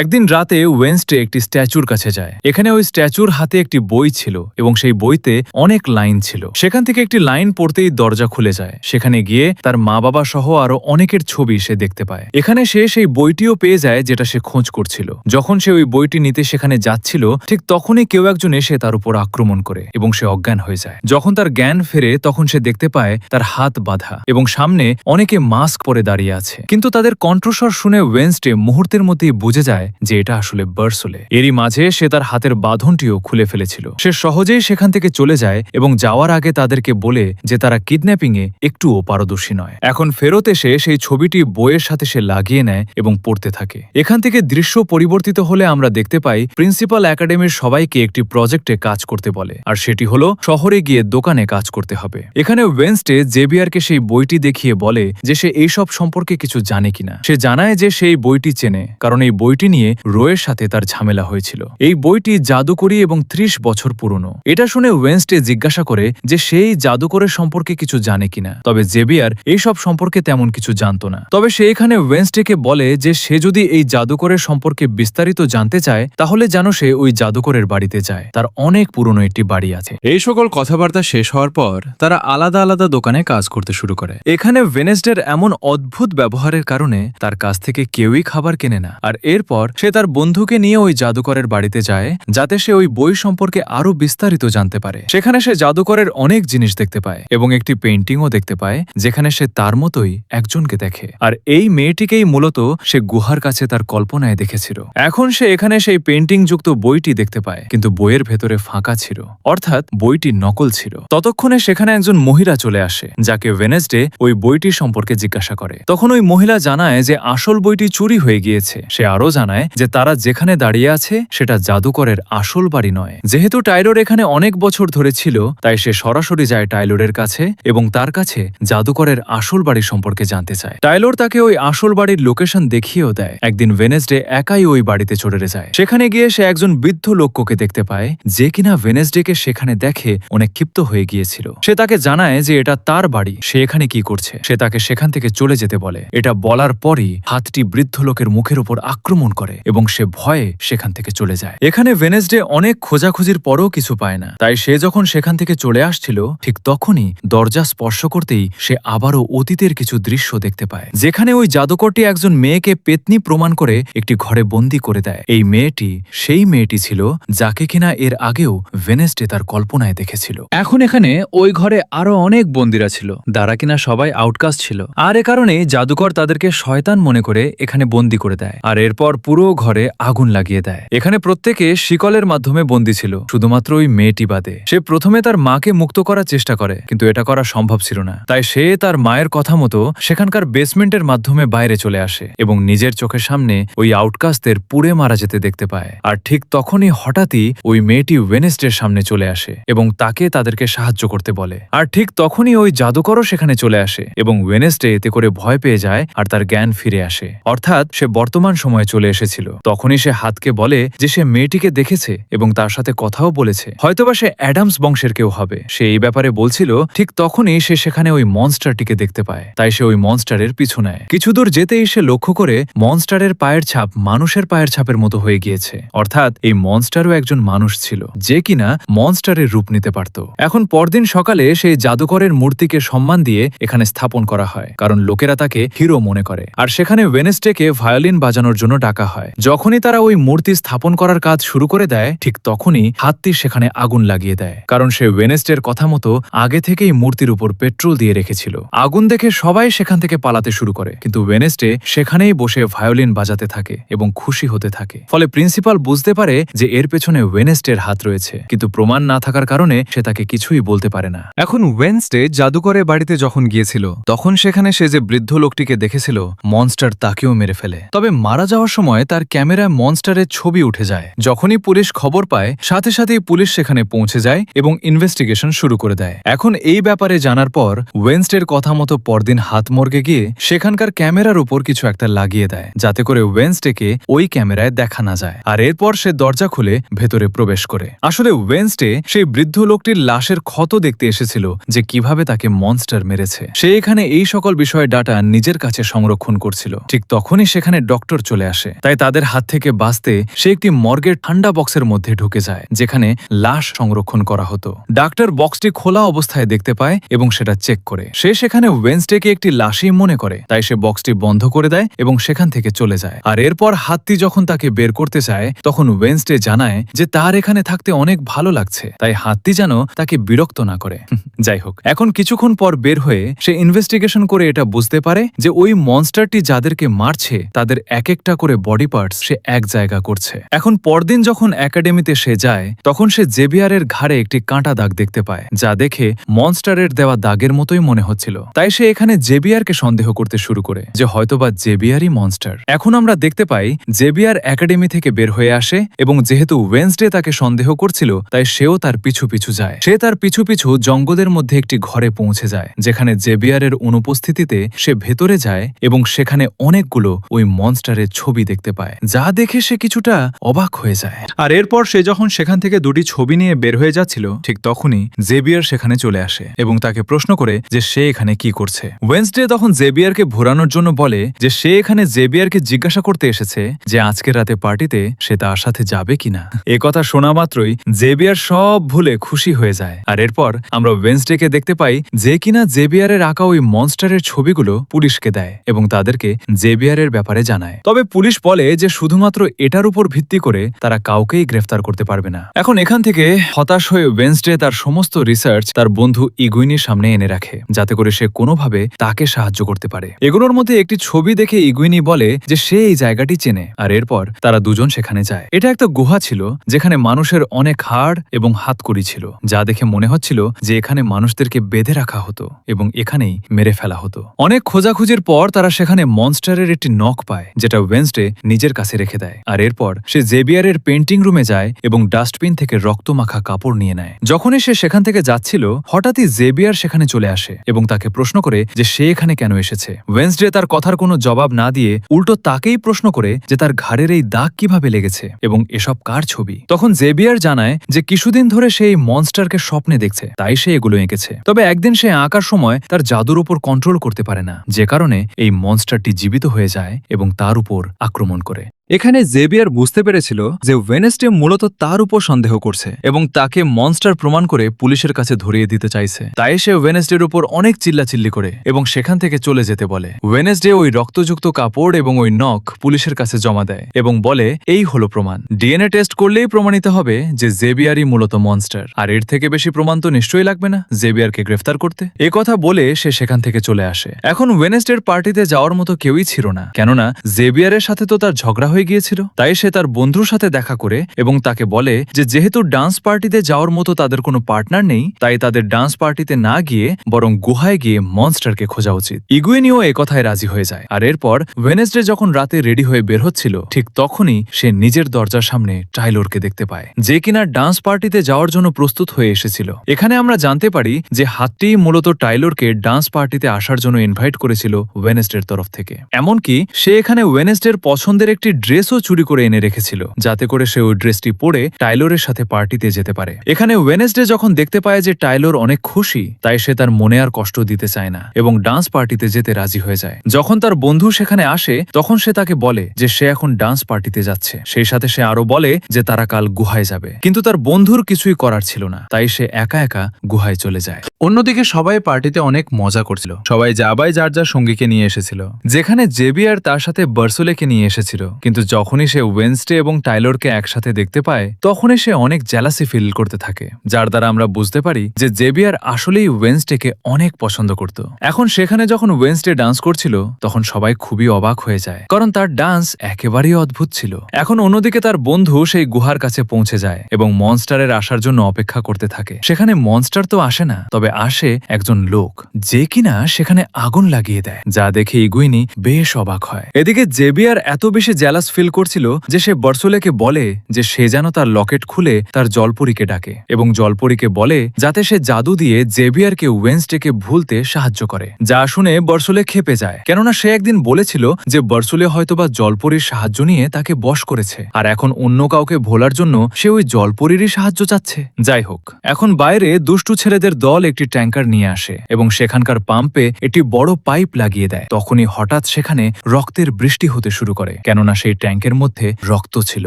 একদিন রাতে ওয়েন্সডে একটি স্ট্যাচুর কাছে যায়। এখানে ওই স্ট্যাচুর হাতে একটি বই ছিল এবং সেই বইতে অনেক লাইন ছিল। সেখান থেকে একটি লাইন পড়তেই দরজা খুলে যায়। সেখানে গিয়ে তার মা বাবা সহ আরো অনেকের ছবি সে দেখতে পায়। এখানে সে সেই বইটিও পেয়ে যায় যেটা সে খোঁজ করছিল। যখন সে ওই বইটি নিতে সেখানে যাচ্ছিল ঠিক তখনই কেউ একজন এসে তার উপর আক্রমণ করে এবং সে অজ্ঞান হয়ে যায়। যখন তার জ্ঞান ফেরে তখন সে দেখতে পায় তার হাত বাঁধা এবং সামনে অনেকে মাস্ক পরে দাঁড়িয়ে আছে, কিন্তু তাদের কণ্ঠস্বর শুনে ওয়েন্সডে মুহূর্তের মধ্যেই বুঝে যায় যায় যে এটা আসলে বার্সোলে। এরই মাঝে সে তার হাতের বাঁধনটিও খুলে ফেলেছিল। সে সহজেই সেখান থেকে চলে যায় এবং যাওয়ার আগে তাদেরকে বলে যে তারা কিডন্যাপিংয়ে একটুও পারদর্শী নয়। এখন ফেরত এসে সেই ছবিটি বইয়ের সাথে সে লাগিয়ে নেয় এবং পড়তে থাকে। এখান থেকে দৃশ্য পরিবর্তিত হলে আমরা দেখতে পাই প্রিন্সিপাল একাডেমির সবাইকে একটি প্রজেক্টে কাজ করতে বলে, আর সেটি হলো শহরে গিয়ে দোকানে কাজ করতে হবে। এখানে ওয়েনসডে জেভিয়ারকে সেই বইটি দেখিয়ে বলে যে সে এইসব সম্পর্কে কিছু জানে কিনা। সে জানায় যে সেই বইটি চেনে, কারণ এই বইটি নিয়ে রোয়ের সাথে তার ঝামেলা হয়েছিল। এই বইটি জাদুকরী এবং 30 বছর পুরনো। এটা শুনে ওয়েনসডে জিজ্ঞাসা করে যে সেই জাদুকরের সম্পর্কে কিছু জানে কিনা। তবে জেভিয়ার এইসব সম্পর্কে তেমন কিছু জানতো না। তবে সে এখানে ওয়েনসডেকে বলে যে সে যদি এই জাদুকরের সম্পর্কে বিস্তারিত জানতে চায় তাহলে যেন সে ওই জাদুকরের বাড়িতে যায়। তার অনেক পুরনো একটি বাড়ি আছে। এই সকল কথাবার্তা শেষ হওয়ার পর তারা আলাদা আলাদা দোকানে কাজ করতে শুরু করে। এখানে ওয়েনেসডের এমন অদ্ভুত ব্যবহারের কারণে তার কাছ থেকে কেউই খাবার কেনে না। আর এরপর সে তার বন্ধুকে নিয়ে ওই জাদুকরের বাড়িতে যায় যাতে সে ওই বই সম্পর্কে আরো বিস্তারিত জানতে পারে। সেখানে সে জাদুকরের অনেক জিনিস দেখতে পায় এবং একটি পেইন্টিংও দেখতে পায় যেখানে সে তার মতোই একজনকে দেখে। আর এই মেয়েটিকেই মূলত সে গুহার কাছে তার কল্পনায় দেখেছিল। এখন সে এখানে সেই পেইন্টিং যুক্ত বইটি দেখতে পায়, কিন্তু বইয়ের ভেতরে ফাঁকা ছিল, অর্থাৎ বইটি নকল ছিল। ততক্ষণে সেখানে একজন মহিলা চলে আসে যাকে ওয়েনেসডে ওই বইটি সম্পর্কে জিজ্ঞাসা করে। তখন ওই মহিলা জানায় যে আসল বইটি চুরি হয়ে গিয়েছে। সে আরও জানায় যে তারা যেখানে দাঁড়িয়ে আছে সেটা জাদুকরের আসল বাড়ি নয়। যেহেতু টাইলর এখানে অনেক বছর ধরে ছিল তাই সে সরাসরি যায় টাইলরের কাছে এবং তার কাছে জাদুকরের আসল বাড়ি সম্পর্কে জানতে চায়। টাইলর তাকে ওই আসল বাড়ির লোকেশন দেখিয়েও দেয়। একদিন ওয়েনেসডে একাই ওই বাড়িতে চলে যায়। সেখানে গিয়ে সে একজন বৃদ্ধ লোককে দেখতে পায় যে কিনা ওয়েনেসডেকে সেখানে দেখে অনেক ক্ষিপ্ত হয়ে গিয়েছিল। সে তাকে জানায় যে এটা তার বাড়ি, সে এখানে কি করছে। সে তাকে সেখান থেকে চলে যেতে বলে। এটা বলার পরই হাতটি বৃদ্ধ লোকের মুখের উপর আক্রমণ করে এবং সে ভয়ে সেখান থেকে চলে যায়। এখানে ওয়েনেসডে অনেক খোঁজাখুঁজির পরও কিছু পায় না। তাই সে যখন সেখান থেকে চলে আসছিল ঠিক তখনই দরজা স্পর্শ করতেই সে আবারও অতীতের কিছু দৃশ্য দেখতে পায়, যেখানে ওই জাদুকরটি একজন মেয়েকে পেতনি প্রমাণ করে একটি ঘরে বন্দী করে দেয়। এই মেয়েটি সেই মেয়েটি ছিল যাকে কিনা এর আগেও ওয়েনেসডে তার কল্পনায় দেখেছিল। এখন এখানে ওই ঘরে আরো অনেক বন্দিরা ছিল, যারা কিনা সবাই আউটকাস্ট ছিল। আর এ কারণে জাদুকর তাদেরকে শয়তান মনে করে এখানে বন্দী করে দেয়, আর এরপর পুরো ঘরে আগুন লাগিয়ে দেয়। এখানে প্রত্যেকে শিকলের মাধ্যমে বন্দী ছিল, শুধুমাত্র ওই মেয়েটি বাদে। সে প্রথমে তার মাকে মুক্ত করার চেষ্টা করে, কিন্তু এটা করা সম্ভব ছিল না। তাই সে তার মায়ের কথা মতো সেখানকার বেসমেন্টের মাধ্যমে বাইরে চলে আসে এবং নিজের চোখের সামনে ওই আউটকাস্টদের পুড়ে মারা যেতে দেখতে পায়। আর ঠিক তখনই হঠাৎই ওই মেয়েটি ওয়েনেসডের সামনে চলে আসে এবং তাকে তাদেরকে সাহায্য করতে বলে। আর ঠিক তখনই ওই জাদুকরও সেখানে চলে আসে এবং ওয়েনেসডে এতে করে ভয় পেয়ে যায় আর তার জ্ঞান ফিরে আসে, অর্থাৎ সে বর্তমান সময়ে চলে এসেছিল। তখনই সে হাতকে বলে যে সে মেয়েটিকে দেখেছে এবং তার সাথে কথাও বলেছে, হয়তোবা সে অ্যাডামস বংশের কেউ হবে। সে এই ব্যাপারে বলছিল। ঠিক তখনই সে সেখানে ওই মনস্টারটিকে দেখতে পায়, তাই সে ওই মনস্টারের পিছু নেয়। কিছু দূর যেতেই সে লক্ষ্য করে মনস্টারের পায়ের ছাপ মানুষের পায়ের ছাপের মতো হয়ে গিয়েছে, অর্থাৎ এই মনস্টারও একজন মানুষ ছিল যে কিনা মনস্টারের রূপ নিতে পারত। এখন পরদিন সকালে সেই জাদুকরের মূর্তিকে সম্মান দিয়ে এখানে স্থাপন করা হয়, কারণ লোকেরা তাকে হিরো মনে করে। আর সেখানে ওয়েনেসডেকে ভায়োলিন বাজানোর জন্য ডাকা হয়। যখনই তারা ওই মূর্তি স্থাপন করার কাজ শুরু করে দেয় ঠিক তখনই হাতটি সেখানে আগুন লাগিয়ে দেয়, কারণ সে ওয়েনেসডের কথা মতো আগে থেকেই মূর্তির উপর পেট্রোল দিয়ে রেখেছিল। আগুন দেখে সবাই সেখান থেকে পালাতে শুরু করে, কিন্তু ওয়েনেসডে সেখানেই বসে ভায়োলিন বাজাতে থাকে এবং খুশি হতে থাকে। ফলে প্রিন্সিপাল বুঝতে পারে যে এর পেছনে ওয়েনেসডের হাত রয়েছে, কিন্তু প্রমাণ না থাকার কারণে সে তাকে কিছুই বলতে পারে না। এখন ওয়েনসডে জাদুকরের বাড়িতে যখন গিয়েছিল তখন সেখানে সে যে বৃদ্ধ লোকটিকে দেখেছিল মনস্টার তাকেও মেরে ফেলে। তবে মারা যাওয়ার সময় তার ক্যামেরায় মনস্টারের ছবি উঠে যায়। যখনই পুলিশ খবর পায় সাথে সাথেই পুলিশ সেখানে পৌঁছে যায় এবং ইনভেস্টিগেশন শুরু করে দেয়। এখন এই ব্যাপারে জানার পর ওয়েনসডের কথা মতো পরদিন হাত মর্গে গিয়ে সেখানকার ক্যামেরার উপর কিছু একটা লাগিয়ে দেয় যাতে করে ওয়েনসডেকে ওই ক্যামেরায় দেখা না যায়। আর এরপর সে দরজা খুলে ভেতরে প্রবেশ করে। আসলে ওয়েনসডে সেই বৃদ্ধ লোকটির লাশের ক্ষত দেখতে এসেছিল যে কিভাবে তাকে মনস্টার মেরেছে। সে এখানে এই সকল বিষয়ের ডাটা নিজের কাছে সংরক্ষণ করছিল। ঠিক তখনই সেখানে ডক্টর চলে আসে। তাই তাদের হাত থেকে বাঁচতে সে একটি মর্গের ঠান্ডা বক্সের মধ্যে ঢুকে যায় যেখানে লাশ সংরক্ষণ করা হতো। ডাক্তার বক্সটি খোলা অবস্থায় দেখতে পায় এবং সেটা চেক করে। সে সেখানে ওয়েনসডেকে একটি লাশই মনে করে, তাই সে বক্সটি বন্ধ করে দেয় এবং সেখান থেকে চলে যায়। আর এরপর হাতটি যখন তাকে বের করতে চায় তখন ওয়েনসডে জানায় যে তার এখানে থাকতে অনেক ভালো লাগছে, তাই হাতটি যেন তাকে বিরক্ত না করে। যাই হোক, এখন কিছুক্ষণ পর বের হয়ে সে ইনভেস্টিগেশন করে এটা বুঝতে পারে যে ওই মনস্টারটি যাদেরকে মারছে তাদের এক একটা করে বডি পার্টস সে এক জায়গা করছে। এখন পরদিন যখন একাডেমিতে সে যায় তখন সে জেভিয়ারের ঘাড়ে একটি কাঁটা দাগ দেখতে পায়, যা দেখে মনস্টারের দেওয়া দাগের মতোই মনে হচ্ছিল। তাই সে এখানে জেভিয়ারকে সন্দেহ করতে শুরু করে যে হয়তোবা জেভিয়ারই মনস্টার। এখন আমরা দেখতে পাই জেভিয়ার একাডেমি থেকে বের হয়ে আসে এবং যেহেতু ওয়েন্সডে তাকে সন্দেহ করছিল তাই সেও তার পিছু পিছু যায়। সে তার পিছু পিছু জঙ্গলের মধ্যে একটি ঘরে পৌঁছে যায়, যেখানে জেভিয়ারের অনুপস্থিতিতে সে ভেতরে যায় এবং সেখানে অনেকগুলো ওই মনস্টারের ছবি দেখতে পায়, যা দেখে সে কিছুটা অবাক হয়ে যায়। আর এরপর সে যখন সেখান থেকে দুটি ছবি নিয়ে বের হয়ে যাচ্ছিল ঠিক তখনই জেভিয়ার সেখানে চলে আসে এবং তাকে প্রশ্ন করে যে সে এখানে কি করছে। ওয়েন্সডে তখন জেভিয়ারকে ভোরানোর জন্য বলে যে সে এখানে জেভিয়ারকে জিজ্ঞাসা করতে এসেছে যে আজকে রাতে পার্টিতে সে তার সাথে যাবে কিনা। এ কথা শোনা মাত্রই জেভিয়ার সব ভুলে খুশি হয়ে যায়। আর এরপর আমরা ওয়েন্সডেকে দেখতে পাই যে কিনা জেভিয়ারের আঁকা ওই মনস্টারের ছবিগুলো পুলিশকে দেয় এবং তাদেরকে জেভিয়ারের ব্যাপারে জানায়। তবে পুলিশ বলে যে শুধুমাত্র এটার উপর ভিত্তি করে তারা কাউকেই গ্রেফতার করতে পারবে না। এখন এখান থেকে হতাশ হয়ে ওয়েন্সডে তার সমস্ত রিসার্চ তার বন্ধু ইগুইনির সামনে এনে রাখে, যাতে করে সে কোনোভাবে তাকে সাহায্য করতে পারে। এগুলোর মধ্যে একটি ছবি দেখে ইগুইনি বলে যে সে এই জায়গাটি চেনে। আর এরপর তারা দুজন সেখানে যায়। এটা একটা গুহা ছিল যেখানে মানুষের অনেক হাড় এবং হাতকড়ি ছিল, যা দেখে মনে হচ্ছিল যে এখানে মানুষদেরকে বেঁধে রাখা হতো এবং এখানেই মেরে ফেলা হতো। অনেক খোঁজাখুঁজির পর তারা সেখানে মনস্টারের একটি নখ পায়, যেটা ওয়েন্সডে নিজের কাছে রেখে দেয়। আর এরপর সে জেভিয়ারের পেন্টিং রুমে যায় এবং ডাস্টবিন থেকে রক্তমাখা কাপড় নিয়ে নেয়। যখনই সে সেখান থেকে যাচ্ছিল হঠাৎই জেভিয়ার সেখানে চলে আসে এবং তাকে প্রশ্ন করে যে সে এখানে কেন এসেছে। ওয়েন্সডে তার কথার কোনো জবাব না দিয়ে উল্টো তাকেই প্রশ্ন করে যে তার ঘাড়ের এই দাগ কিভাবে লেগেছে এবং এসব কার ছবি। তখন জেভিয়ার জানায় যে কিছুদিন ধরে সে এই মনস্টারকে স্বপ্নে দেখছে, তাই সে এগুলো এঁকেছে। তবে একদিন সে আঁকার সময় তার জাদুর উপর কন্ট্রোল করতে পারে না, যে কারণে এই মনস্টারটি জীবিত হয়ে যায় এবং তার উপর আক্রমণ করে। এখানে জেভিয়ার বুঝতে পেরেছিল যে ওয়েনেসডে মূলত তার উপর সন্দেহ করছে এবং তাকে মনস্টার প্রমাণ করে পুলিশের কাছে ধরিয়ে দিতে চাইছে। তাই সে ওয়েনেসডের উপর অনেক চিল্লাচিল্লি করে এবং সেখান থেকে চলে যেতে বলে। ওয়েনেসডে ওই রক্তযুক্ত কাপড় এবং ওই নখ পুলিশের কাছে জমা দেয় এবং বলে এই হলো প্রমাণ। ডিএনএ টেস্ট করলেই প্রমাণিত হবে যে জেভিয়ারই মূলত মনস্টার, আর এর থেকে বেশি প্রমাণ তো নিশ্চয়ই লাগবে না জেভিয়ারকে গ্রেফতার করতে। এ কথা বলে সে সেখান থেকে চলে আসে। এখন ওয়েনেসডের পার্টিতে যাওয়ার মতো কেউই ছিল না, কেননা জেভিয়ারের সাথে তো তার ঝগড়া হয়ে গিয়েছিল। তাই সে তার বন্ধুর সাথে দেখা করে এবং তাকে বলে যে যেহেতু ডান্স পার্টিতে যাওয়ার মতো তাদের কোনো পার্টনার নেই, তাই তাদের ডান্স পার্টিতে না গিয়ে বরং গুহায় গিয়ে মনস্টারকে খোঁজা উচিত। ইগুইনিও এ কথায় রাজি হয়ে যায়। আর এরপর ওয়েনেসডে যখন রাতে রেডি হয়ে বের হচ্ছিল ঠিক তখনই সে নিজের দরজার সামনে টাইলরকে দেখতে পায়, যে কিনা ডান্স পার্টিতে যাওয়ার জন্য প্রস্তুত হয়ে এসেছিল। এখানে আমরা জানতে পারি যে হাতটি মূলত টাইলরকে ডান্স পার্টিতে আসার জন্য ইনভাইট করেছিল ওয়েনেসডের তরফ থেকে। এমনকি সে এখানে ওয়েনেসডের পছন্দের একটি ড্রেসও চুরি করে এনে রেখেছিল, যাতে করে সে ওই ড্রেসটি পরে টাইলরের সাথে পার্টিতে যেতে পারে। এখানে ওয়েনেসডে যখন দেখতে পায় যে টাইলর অনেক খুশি, তাই সে তার মনে আর কষ্ট দিতে চায় না এবং ডান্স পার্টিতে যেতে রাজি হয়ে যায়। যখন তার বন্ধু সেখানে আসে তখন সে তাকে বলে যে সে এখন ডান্স পার্টিতে যাচ্ছে। সেই সাথে সে আরো বলে যে তারা কাল গুহায় যাবে, কিন্তু তার বন্ধুর কিছুই করার ছিল না, তাই সে একা একা গুহায় চলে যায়। অন্যদিকে সবাই পার্টিতে অনেক মজা করছিল। সবাই যাবাই যার যার সঙ্গীকে নিয়ে এসেছিল, যেখানে জেভিয়ার তার সাথে বার্সোলেকে নিয়ে এসেছিল। কিন্তু যখনই সে ওয়েন্সডে এবং টাইলরকে একসাথে দেখতে পায় তখনই সে অনেক জেলাসি ফিল করতে থাকে, যার দ্বারা আমরা বুঝতে পারি যে জেভিয়ার আসলেই ওয়েন্সডেকে অনেক পছন্দ করত। এখন সেখানে যখন ওয়েন্সডে ডান্স করছিল তখন সবাই খুবই অবাক হয়ে যায়, কারণ তার ডান্স একেবারেই অদ্ভুত ছিল। এখন অন্যদিকে তার বন্ধু সেই গুহার কাছে পৌঁছে যায় এবং মনস্টারের আসার জন্য অপেক্ষা করতে থাকে। সেখানে মনস্টার তো আসে না, তবে আসে একজন লোক, যে কিনা সেখানে আগুন লাগিয়ে দেয়, যা দেখে ইগুইনি বেশ অবাক হয়। এদিকে জেভিয়ার এত বেশি জেলাস ফিল করছিল যে সে বার্সোলেকে বলে যে সে যেন তার লকেট খুলে তার জলপরীকে ডাকে এবং জলপরীকে বলে যাতে সে জাদু দিয়ে জেভিয়ারকে ওয়েন্সডেকে ভুলতে সাহায্য করে। যা শুনে বার্সোলে ক্ষেপে যায়, কেননা সে একদিন বলেছিল যে বার্সোলে হয়তোবা জলপরীর সাহায্য নিয়ে তাকে বশ করেছে, আর এখন অন্য কাউকে ভোলার জন্য সে ওই জলপরীরই সাহায্য চাচ্ছে। যাই হোক, এখন বাইরে দুষ্টু ছেলেদের দল একটি ট্যাঙ্কার নিয়ে আসে এবং সেখানকার পাম্পে একটি বড় পাইপ লাগিয়ে দেয়। তখনই হঠাৎ সেখানে রক্তের বৃষ্টি হতে শুরু করে, কেননা সেই ট্যাঙ্কের মধ্যে রক্ত ছিল।